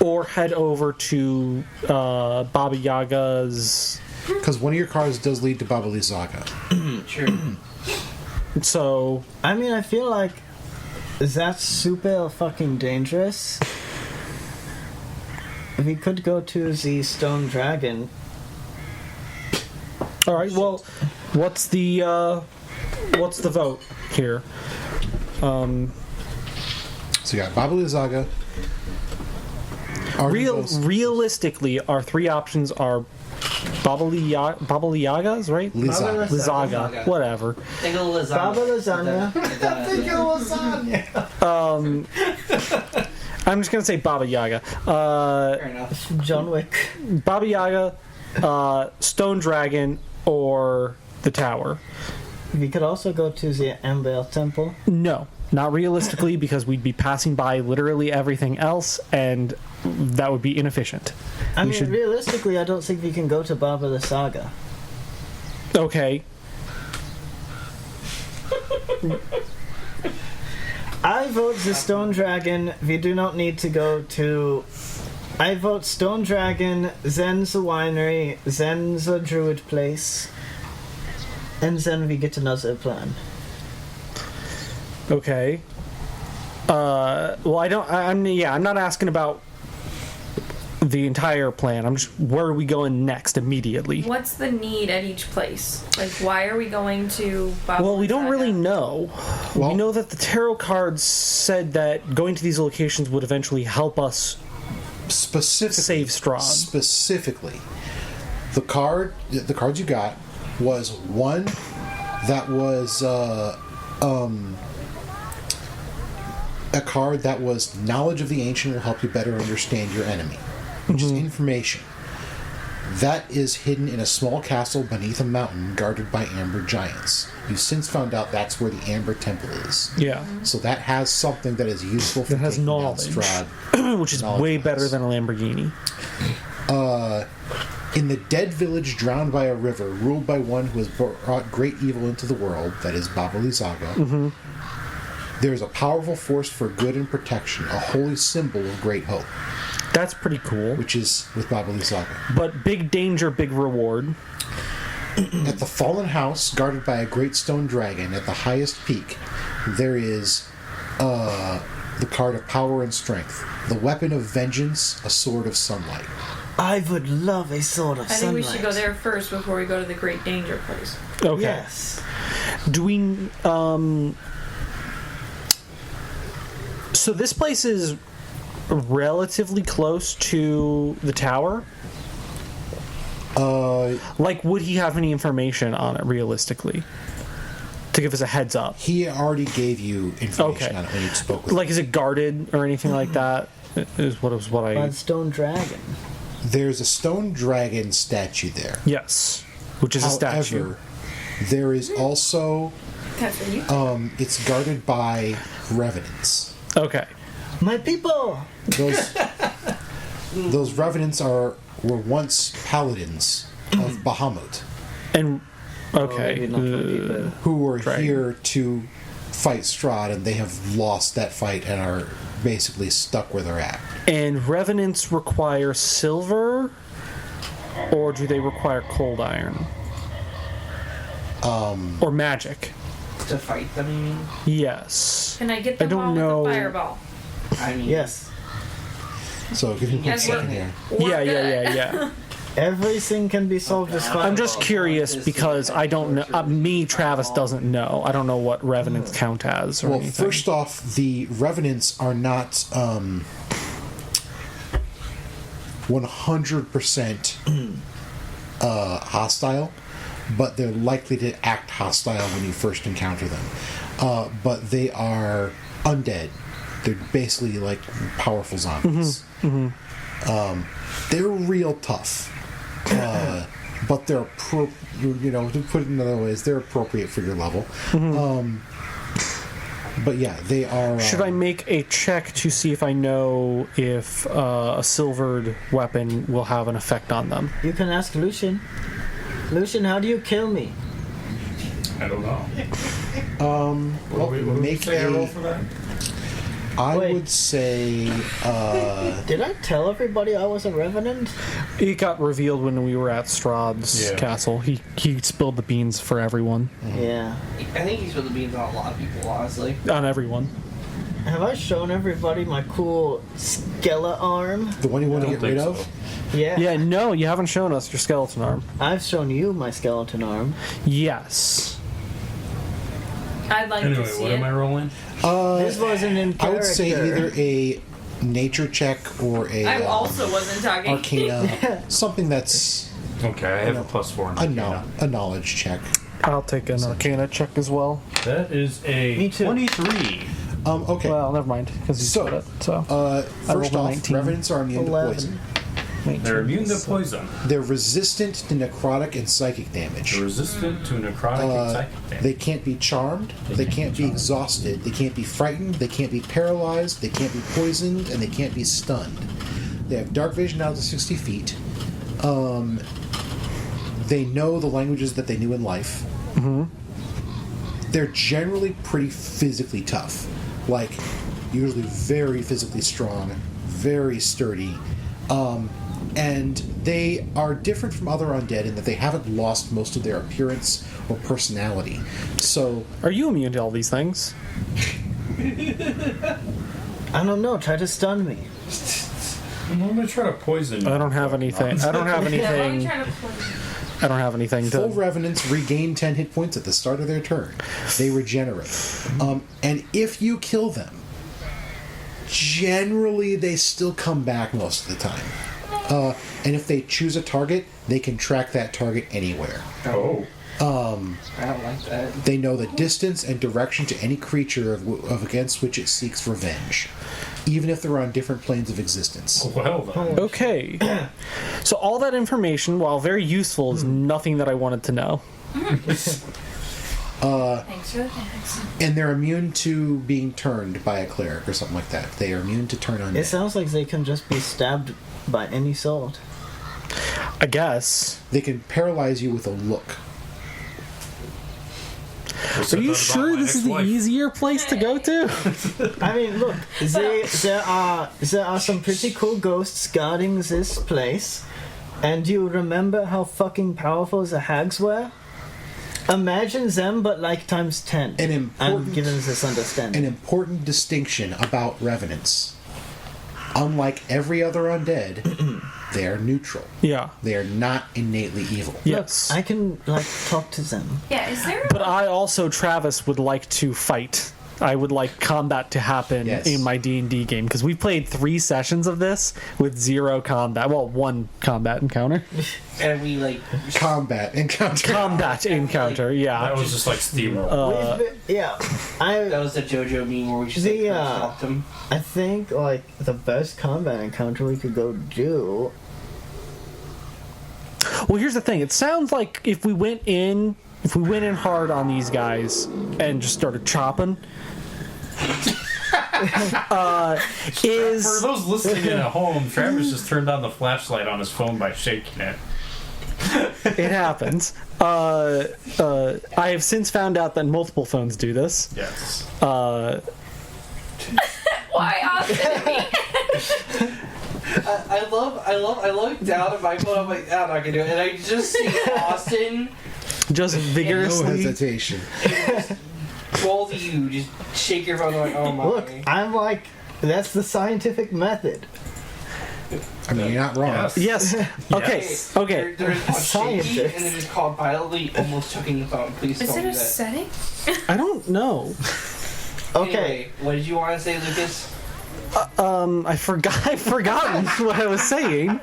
or head over to Baba Yaga's? Because one of your cars does lead to Baba Lysaga. True. So, I mean, I feel like that's super fucking dangerous. We could go to the Stone Dragon. all right. Well, what's the vote here? So you got Baba Lysaga. Realistically, our three options are Baba Yagas, right? Lysaga. Lysaga, whatever. Think of lasagna. Baba Lasagna. I'm just gonna say Baba Yaga. Fair enough. John Wick. Baba Yaga, Stone Dragon, or the Tower. We could also go to the Amber Temple. No, not realistically, because we'd be passing by literally everything else, and that would be inefficient. I We mean, should- realistically, I don't think we can go to Baba Lysaga. Okay. I vote the Stone Dragon. We do not need to go to. I vote Stone Dragon, then the winery, then the Druid place, and then we get another plan. Okay. Well, I'm not asking about the entire plan. I'm just, where are we going next immediately? What's the need at each place? Like, why are we going to Baba Well, we don't Lysaga? really know. Well- We know that the tarot cards said that going to these locations would eventually help us Specifically, save Strahd. Specifically, the cards you got was one that was a card that was knowledge of the ancient will help you better understand your enemy, which is information. That is hidden in a small castle beneath a mountain guarded by amber giants. You've since found out that's where the Amber Temple is. Yeah. So that has something that is useful for That has taking down knowledge. Strahd. Which is Knowledge way wise. better than a Lamborghini. In the dead village drowned by a river, ruled by one who has brought great evil into the world, that is Baba Lysaga, there is a powerful force for good and protection, a holy symbol of great hope, That's pretty cool. which is with Baba Lysaga. But big danger, big reward. At the fallen house, guarded by a great stone dragon, at the highest peak, there is the card of power and strength, the weapon of vengeance, a sword of sunlight. I would love a sword of I think sunlight. we should go there first before we go to the Great Danger place. Okay. Yes. Do we so this place is relatively close to the tower? Like, would he have any information on it realistically to give us a heads up? He already gave you information Okay. on it when you spoke with Like, is it guarded or anything like that? Is what By I the Stone Dragon. There's a stone dragon statue there. yes, which is a statue. However, there is also That's what you. it's guarded by revenants. Okay. My people! Those revenants were once paladins of Bahamut, And okay, maybe not my people. who were Dragon. here to fight Strahd, and they have lost that fight and are basically stuck where they're at. and revenants require silver, or do they require cold iron? Or magic? To fight them, you mean? Yes. Can I get them I don't all know. with a fireball? I mean, Yes. So give me one Yes, second we're- here. Yeah, We're yeah, good. yeah. Everything can be solved with fire. I'm just curious because I don't know. Me, Travis, doesn't know. I don't know what revenants count as or Well, anything. first off, the revenants are not 100% hostile, but they're likely to act hostile when you first encounter them. But they are undead. They're basically like powerful zombies. They're real tough, but they're to put it in other ways, they're appropriate for your level. But yeah, they are. Should I make a check to see if I know if a silvered weapon will have an effect on them? You can ask Lucian. Lucian, how do you kill me? I don't know. Well, What do we make say I roll for that? I Wait. would say, Did I tell everybody I was a revenant? It got revealed when we were at Strahd's Yeah. castle. He spilled the beans for everyone. Yeah. I think he's spilled the beans on a lot of people, honestly. On everyone. Have I shown everybody my cool skeleton arm? the one you want to Don't get rid think of. so. Yeah. Yeah, no, you haven't shown us your skeleton arm. I've shown you my skeleton arm. Yes. I'd like Anyway, to see what it. am I rolling? This wasn't in character. I would say either a nature check or a I also wasn't talking. arcana, something that's Okay, I have a +4 in Arcana. a knowledge check. I'll take an arcana check as well. That is a Me too. 23. Okay. Well, never mind, because you So, said it. So, First rolled a off, 19. revenants are immune to 11. poison. 19. They're immune to poison. They're resistant to necrotic and psychic damage. They're resistant to necrotic and psychic damage. They can't be charmed. They can't be exhausted. They can't be frightened. They can't be paralyzed. They can't be poisoned, and they can't be stunned. They have dark vision out to 60 feet. They know the languages that they knew in life. Mm-hmm. They're generally pretty physically tough. Like, usually very physically strong, very sturdy. And they are different from other undead in that they haven't lost most of their appearance or personality. So, Are you immune to all these things? I don't know. Try to stun me. I'm gonna try to poison you. I don't have anything. I don't have Yeah, let me anything. try to play. I don't have anything full to. revenants regain 10 hit points at the start of their turn. They regenerate. And if you kill them, generally they still come back most of the time. And if they choose a target, they can track that target anywhere. Oh. I don't like that. They know the distance and direction to any creature of against which it seeks revenge, even if they're on different planes of existence. Well then. Okay. So all that information, while very useful, is nothing that I wanted to know. Thanks for the thanks. And they're immune to being turned by a cleric or something like that. They are immune to turn undead. It sounds like they can just be stabbed by any sword. I guess. They can paralyze you with a look. Are you sure this is the easier place to go to? I mean, look, there are some pretty cool ghosts guarding this place, and do you remember how fucking powerful the hags were? Imagine them, but like times 10. I'm given this understanding. An important distinction about revenants. Unlike every other undead, they are neutral. Yeah. They are not innately evil. Yes. I can talk to them. Yeah, is there? But I also, Travis, would like to fight. I would like combat to happen Yes. in my D&D game, because we've played 3 sessions of this with 0 combat. Well, 1 combat encounter. And we like Combat encounter. Combat encounter, yeah. That was just like steamroll. that was the JoJo meme where we just like, stopped him. I think like the best combat encounter we could go do. Well, here's the thing. It sounds like if we went in hard on these guys and just started chopping, For those listening in at home, Travis just turned on the flashlight on his phone by shaking it. it happens. I have since found out that multiple phones do this. Yes. Why Austin and me? I look down at my phone. I'm like, I'm not gonna do it. And I just see Austin Just No vigorously. hesitation. roll to you, just shake your phone. I'm like, oh my. Look, I'm like, that's the scientific method. I mean, you're not wrong. Yes. Okay. Okay. There's called shaky, Scientist. and then there's called violently almost choking the phone. Please Is don't it do a that. setting? I don't know. Okay. Anyway, what did you want to say, Lucas? I've forgotten what I was saying.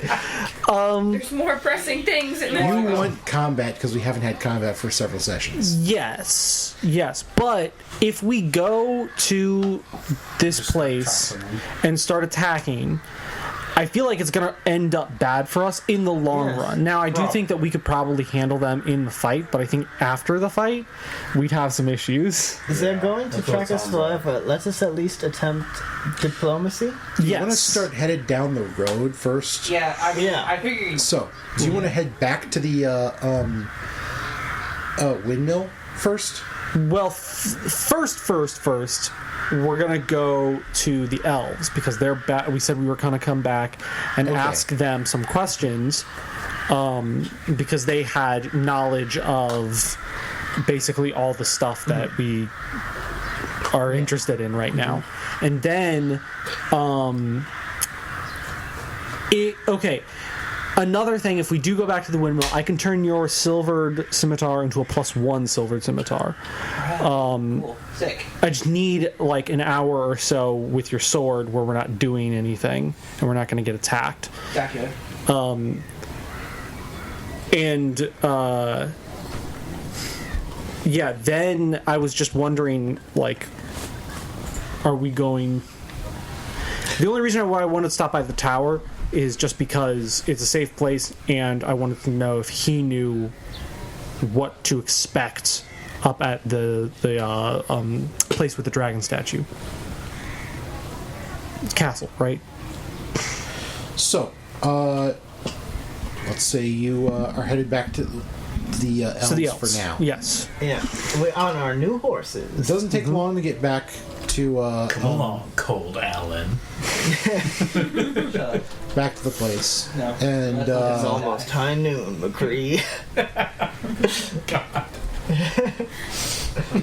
There's more pressing things in this. You want combat because we haven't had combat for several sessions. Yes. But if we go to this place and start attacking, I feel like it's going to end up bad for us in the long Yes. run. Now, I do think that we could probably handle them in the fight, but I think after the fight, we'd have some issues. They're going to that's what track it us sounds like. forever. Let us at least attempt diplomacy. You Yes. want to start headed down the road first? Yeah, I mean, Yeah. I figured. So, do you want to head back to the windmill? first? Well, first, we're gonna go to the elves because they're back. We said we were gonna come back and ask them some questions, because they had knowledge of basically all the stuff that we are interested in right now. And then, another thing, if we do go back to the windmill, I can turn your silvered scimitar into a +1 silvered scimitar. Cool. Sick. I just need like an hour or so with your sword where we're not doing anything and we're not going to get attacked. Gotcha. Then I was just wondering, like, are we going... The only reason why I wanted to stop by the tower is just because it's a safe place, and I wanted to know if he knew what to expect up at the place with the dragon statue. Castle, right? So, let's say you are headed back to the elves, for now. Yes. Yeah, we're on our new horses. It doesn't take long to get back to Come along, cold Alan. back to the place. No. And It's almost high noon, McCree. God.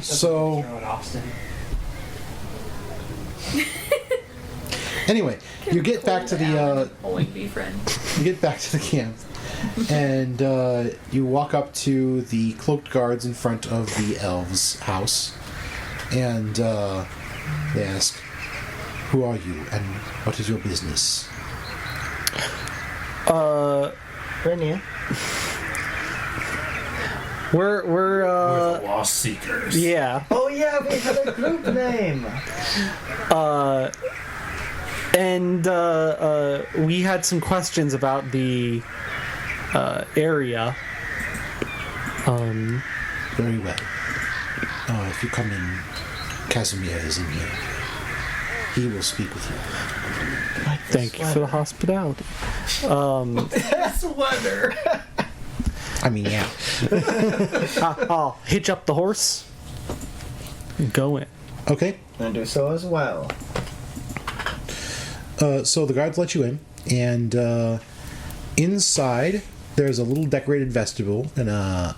so Throw it, Austin. anyway, you get back to the friend. you get back to the camp, and you walk up to the cloaked guards in front of the elves' house, and they ask, "Who are you, and what is your business?" Brenia. We're We're the Lost Seekers. yeah. Oh yeah, we had a group name. And we had some questions about the area. Very well. If you come in, Casimir is in here. He will speak with you. Thank you for the hospitality. Sweater. I mean, yeah. I'll hitch up the horse and go in. Okay. And do so as well. So the guards let you in, and inside there's a little decorated vestibule, and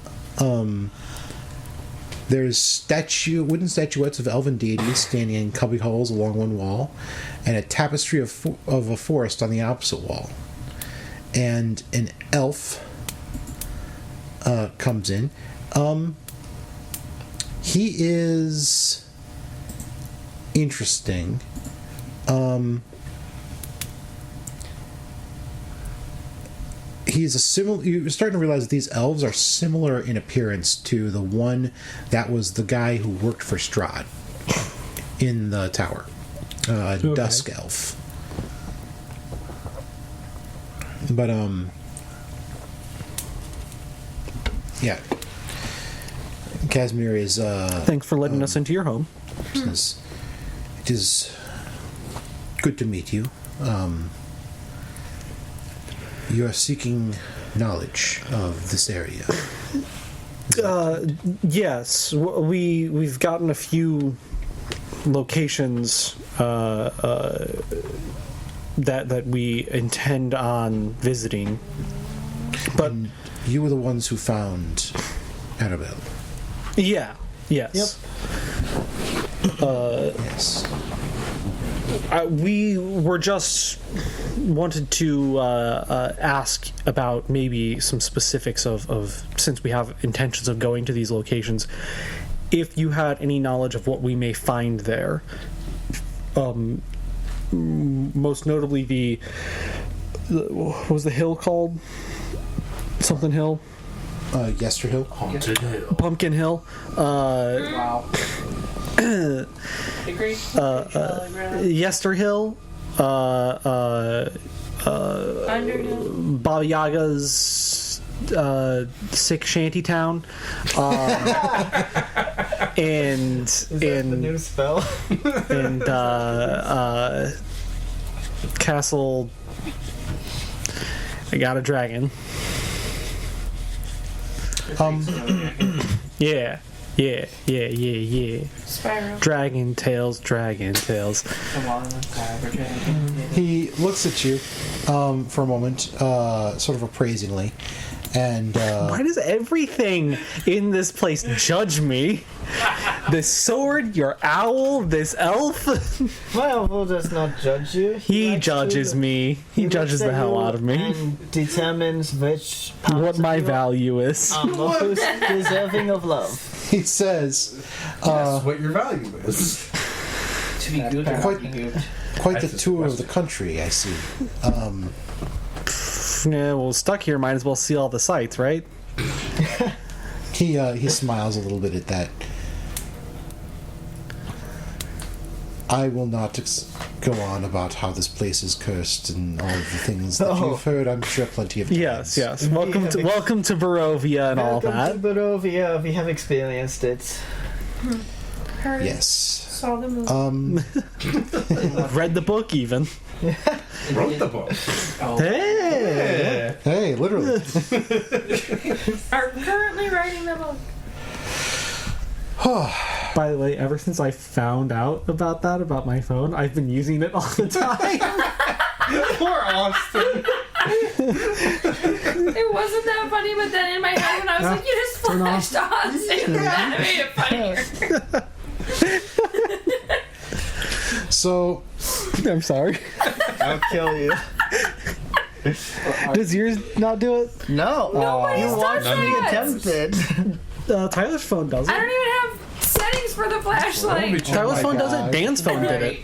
there's wooden statuettes of elven deities standing in cubby holes along one wall, and a tapestry of a forest on the opposite wall. And an elf comes in. He is interesting. He's a similar. You're starting to realize that these elves are similar in appearance to the one that was the guy who worked for Strahd in the tower, Dusk Elf. But yeah, Casimir is. Thanks for letting us into your home. Says, "It is good to meet you. You are seeking knowledge of this area." Yes, we've gotten a few locations that we intend on visiting, but And you were the ones who found Annabelle. yes. Yes. We were just wanted to ask about maybe some specifics of since we have intentions of going to these locations, if you had any knowledge of what we may find there. Most notably what was the hill called? Something Hill? Yester Hill. Haunted Hill. Pumpkin Hill. Wow. Agree. Yester Hill. Underhill. Baba Yaga's sick shanty town, and Is that the new spell? and Castle. I got a dragon. Yeah. Yeah. Spiral. Dragon Tales. Come on, Cyberdragon. He looks at you for a moment, sort of appraisingly, and Why does everything in this place judge me? This sword, your owl, this elf. My uncle does not judge you. He likes judges to- me. He judges looks the at hell you out of me. And determines which parts What of my you value is. are most deserving of love. he says, That's what your value is. To be good or Quite- not be good. "Quite the That's tour of his the country, I see." Yeah, well, stuck here, might as well see all the sights, right? He smiles a little bit at that. I will not go on about how this place is cursed and all of the things that Oh. you've heard. I'm sure plenty of times. Yes. Welcome to Barovia and all Welcome that. to Barovia. We have experienced it. Heard it. Yes. Saw the movie. Read the book even. Wrote the book. Oh, Hey. Hey, literally. Are currently writing the book. By the way, ever since I found out about my phone, I've been using it all the time. Poor Austin. It wasn't that funny, but then in my head when I was like, you just flashed Austin. That made it funnier. So, I'm sorry. I'll kill you. Does yours not do it? No. Nobody's You done watched me that. attempted. Tyler's phone does I it. don't even have settings for the flashlight. Tyler's my phone does it. God. Dan's phone did it.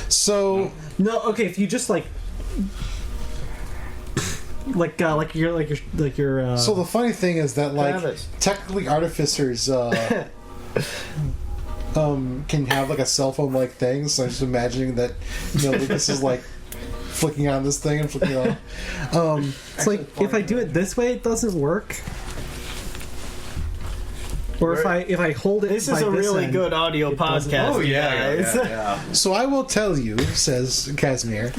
so No, okay. If you just like your. So the funny thing is that, like, Travis. technically artificers can have like a cell phone like thing. So I'm just imagining that, Lucas is like flicking on this thing and flicking on. It's like if I do it this way, it doesn't work. Or if I hold it. This by is a really end, good audio it doesn't- podcast. Oh yeah, guys. yeah. So I will tell you, says Casimir.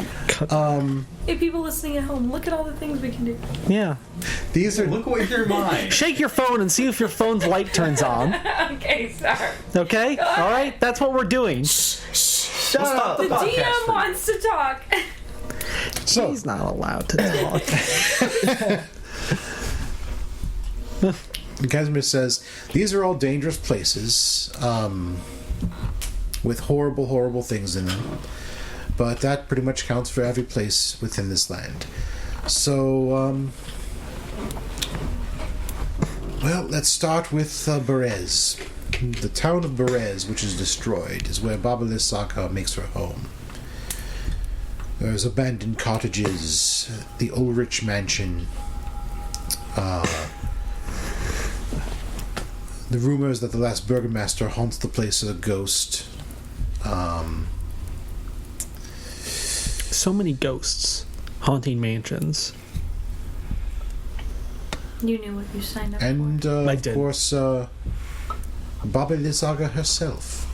Hey, people listening at home, look at all the things we can do. Yeah. These are Look with your mind. Shake your phone and see if your phone's light turns on. Okay, sorry. Okay? All right. That's what we're doing. Shut up. The DM wants to talk. so. He's not allowed to talk. Casimir says, these are all dangerous places, with horrible, horrible things in them. But that pretty much counts for every place within this land. So, well, let's start with Berez. The town of Berez, which is destroyed, is where Baba Lissaka makes her home. There's abandoned cottages, the Ulrich mansion, the rumors that the last burgomaster haunts the place as a ghost. So many ghosts haunting mansions. You knew what you signed up And, I of did. course, Baba Lysaga herself.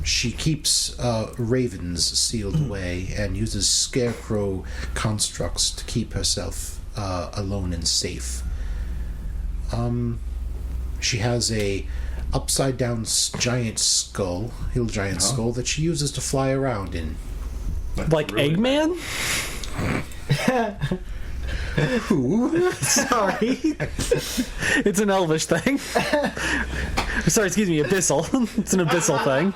She keeps ravens sealed away and uses scarecrow constructs to keep herself alone and safe. She has a upside down giant skull, hill giant skull, that she uses to fly around in. Like Eggman? Who? Sorry. It's an elvish thing. Sorry, excuse me, abyssal. It's an abyssal thing.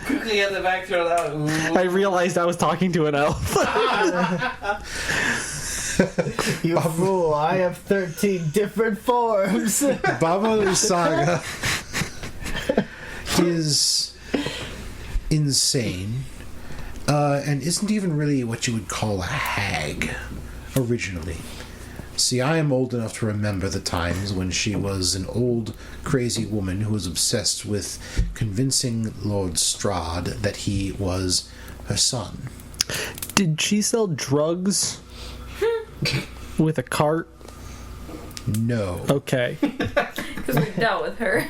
quickly at the back, throw it out. Ooh. I realized I was talking to an elf. You fool, I have 13 different forms. Baba Lysaga is insane, and isn't even really what you would call a hag originally. See, I am old enough to remember the times when she was an old, crazy woman who was obsessed with convincing Lord Strahd that he was her son. Did she sell drugs with a cart? No. Okay. because we dealt with her.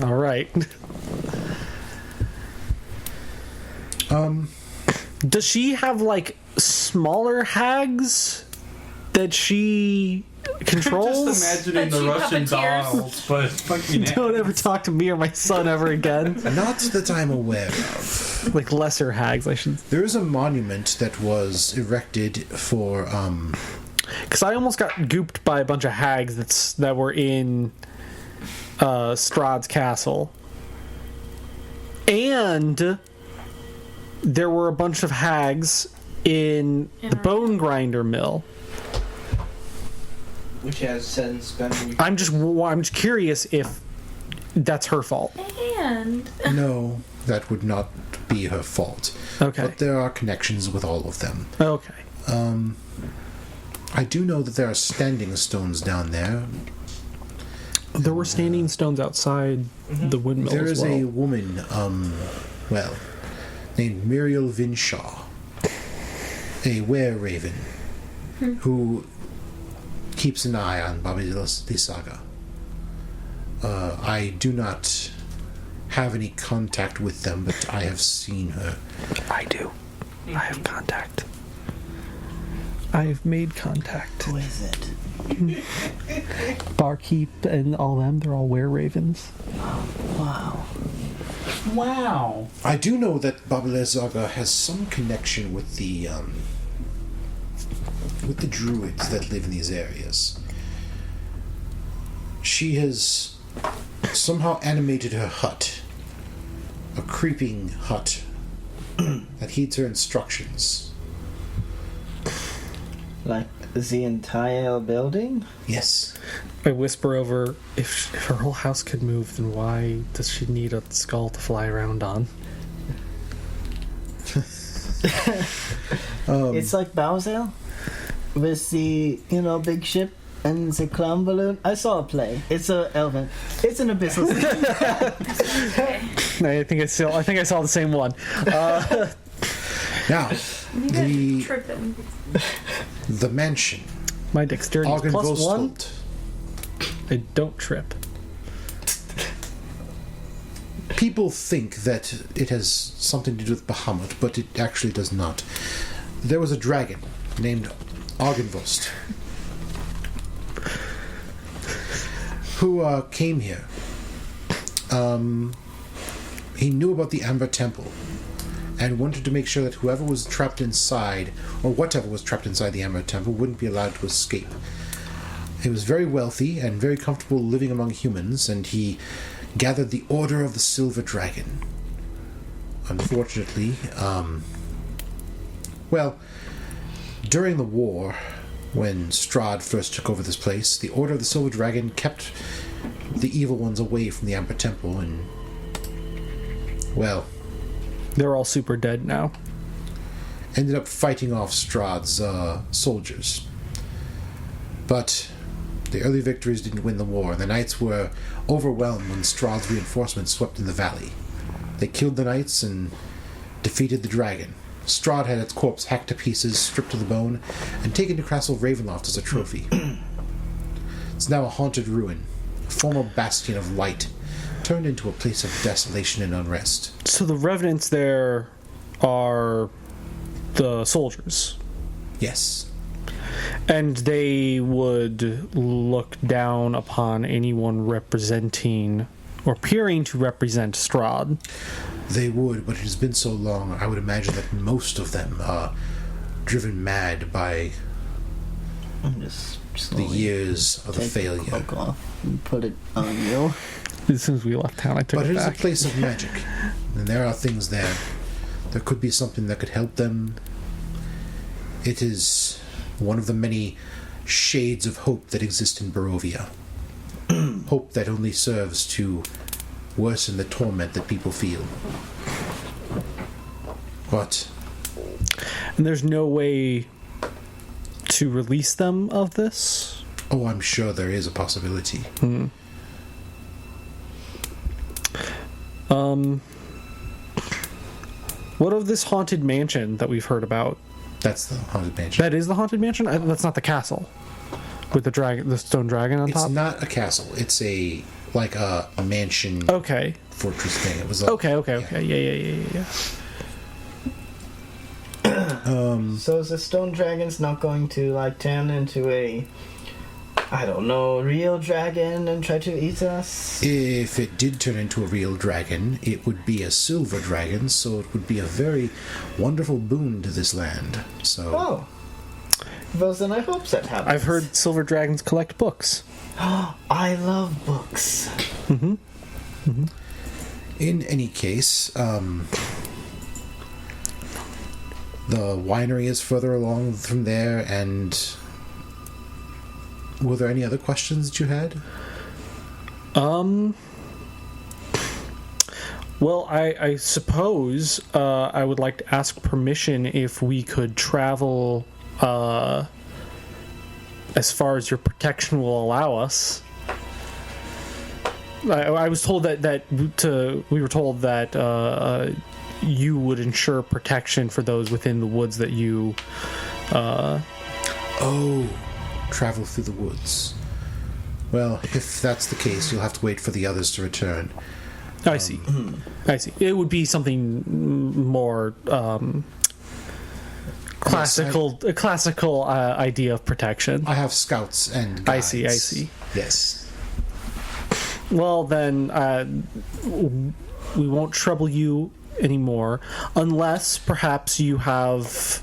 All right. Um, Does she have like smaller hags that she controls. Just imagining the Cheap Russian puppeteers. dolls, but fucking Don't ever talk to me or my son ever again. Not that I'm aware of. Like lesser hags, I should. There is a monument that was erected for Because I almost got gooped by a bunch of hags that were in Strahd's castle. And there were a bunch of hags in the bone grinder mill. Which has since been. I'm just curious if that's her fault. And No, that would not be her fault. Okay. But there are connections with all of them. Okay. I do know that there are standing stones down there. There were standing stones outside the windmill. There as is well. a woman, named Muriel Vinshaw, a were-raven, who keeps an eye on Baba the Saga. I do not have any contact with them, but I have seen her. I do. I have contact. I have made contact. Who is it? Barkeep and all them, they're all were-ravens. Wow. wow. I do know that Baba Saga has some connection with the druids that live in these areas. She has somehow animated her hut, a creeping hut that heeds her instructions. Like the entire building? Yes. I whisper over, if her whole house could move, then why does she need a skull to fly around on? It's like Bowser with the, big ship and the clown balloon. I saw a play. It's a elven. It's an abyssal thing. I think I saw the same one. Now, you guys are tripping. the mansion. My dexterity is +1. Augenwostholt. I don't trip. People think that it has something to do with Bahamut, but it actually does not. There was a dragon named Augenvost who came here. He knew about the Amber Temple and wanted to make sure that whoever was trapped inside, or whatever was trapped inside the Amber Temple, wouldn't be allowed to escape. He was very wealthy and very comfortable living among humans, and he gathered the Order of the Silver Dragon. Unfortunately, during the war, when Strahd first took over this place, the Order of the Silver Dragon kept the evil ones away from the Amber Temple, and, They're all super dead now. ended up fighting off Strahd's soldiers. But the early victories didn't win the war, and the knights were overwhelmed when Strahd's reinforcements swept in the valley. They killed the knights and defeated the dragon. Strahd had its corpse hacked to pieces, stripped to the bone, and taken to Castle Ravenloft as a trophy. It's now a haunted ruin, a former bastion of light, turned into a place of desolation and unrest. So the revenants there are the soldiers. Yes. And they would look down upon anyone representing or appearing to represent Strahd. They would, but it has been so long, I would imagine that most of them are driven mad by I'm just the slowly years of the take failure. the cloak off and put it on you. As soon as we left town, I took But it it is a back. place of magic, and there are things there. There could be something that could help them. It is one of the many shades of hope that exist in Barovia. Hope that only serves to worsen the torment that people feel. What? And there's no way to release them of this? Oh, I'm sure there is a possibility. What of this haunted mansion that we've heard about? That's the haunted mansion. That is the haunted mansion? That's not the castle with the dragon, the stone dragon on It's top. not a castle. It's a mansion Okay. fortress thing. It was a, Okay. Yeah. So the stone dragon's not going to turn into a I don't know, real dragon and try to eat us? If it did turn into a real dragon, it would be a silver dragon, so it would be a very wonderful boon to this land. So, Oh. Well, then I hope that happens. I've heard silver dragons collect books. I love books. in any case, the winery is further along from there, and were there any other questions that you had? Well, I suppose I would like to ask permission if we could travel as far as your protection will allow us. I was told we were told that you would ensure protection for those within the woods that you. Travel through the woods. Well, if that's the case, you'll have to wait for the others to return. I see. I see. It would be something more classical, a classical idea of protection. I have scouts and guides. I see. Yes. Well, then we won't trouble you anymore, unless perhaps you have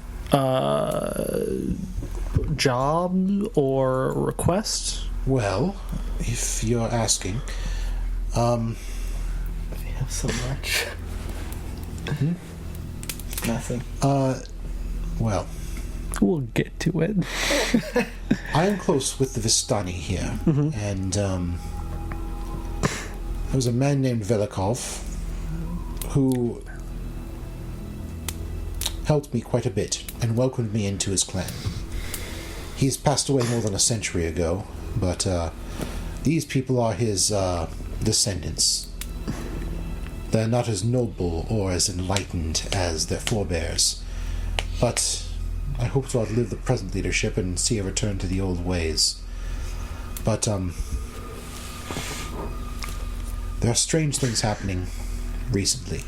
job or request. Well, if you're asking, We have so much. Nothing. well, We'll get to it. I am close with the Vistani here, and there was a man named Velikov who helped me quite a bit and welcomed me into his clan. He's passed away more than a century ago, but these people are his descendants. They're not as noble or as enlightened as their forebears, but I hope to outlive the present leadership and see a return to the old ways. But there are strange things happening recently.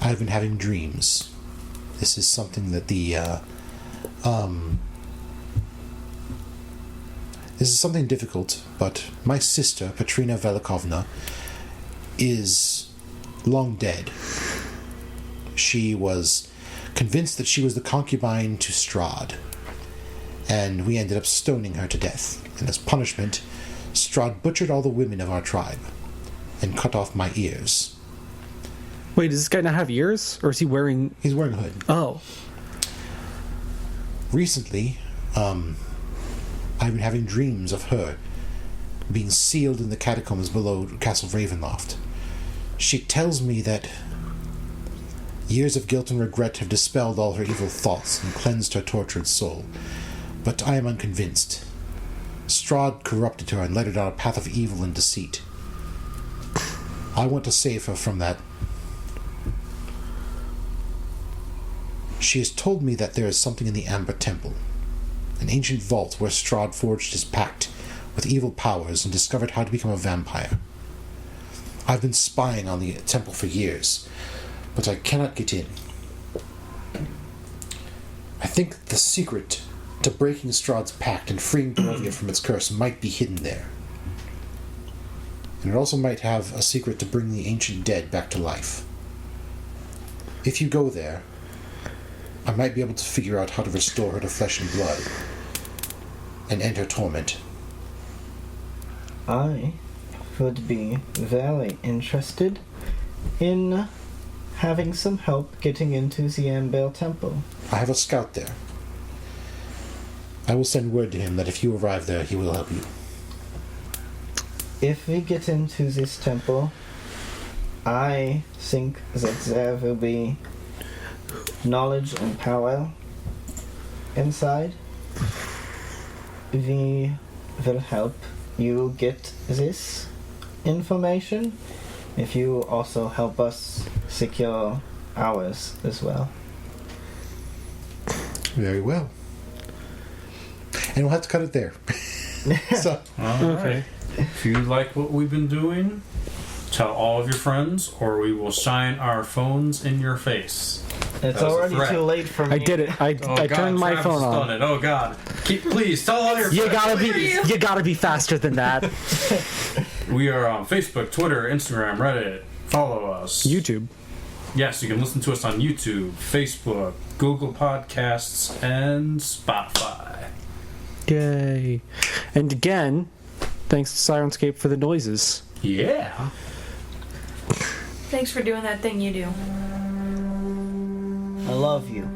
I've been having dreams. This is something that this is something difficult, but my sister, Petrina Velikovna, is long dead. She was convinced that she was the concubine to Strahd, and we ended up stoning her to death. And as punishment, Strahd butchered all the women of our tribe and cut off my ears. Wait, does this guy not have ears, or is he wearing? He's wearing a hood. Oh, Recently, I've been having dreams of her being sealed in the catacombs below Castle Ravenloft. She tells me that years of guilt and regret have dispelled all her evil thoughts and cleansed her tortured soul. But I am unconvinced. Strahd corrupted her and led her down a path of evil and deceit. I want to save her from that. She has told me that there is something in the Amber Temple, an ancient vault where Strahd forged his pact with evil powers and discovered how to become a vampire. I've been spying on the temple for years, but I cannot get in. I think the secret to breaking Strahd's pact and freeing Barovia from its curse might be hidden there. And it also might have a secret to bring the ancient dead back to life. If you go there, I might be able to figure out how to restore her to flesh and blood and end her torment. I would be very interested in having some help getting into the Amber Temple. I have a scout there. I will send word to him that if you arrive there, he will help you. If we get into this temple, I think that there will be knowledge and power inside. We will help you get this information if you also help us secure ours as well. Very well. And we'll have to cut it there. So, okay. If you like what we've been doing, tell all of your friends, or we will shine our phones in your face. It's That was a already threat. too late for me. I did it. I Oh, God, turned my Travis phone has on. done it. Oh God. Please tell all your You friends. gotta be faster than that. We are on Facebook, Twitter, Instagram, Reddit. Follow us. YouTube. Yes, you can listen to us on YouTube, Facebook, Google Podcasts, and Spotify. Yay. And again, thanks to Syrinscape for the noises. Yeah. Thanks for doing that thing you do. I love you.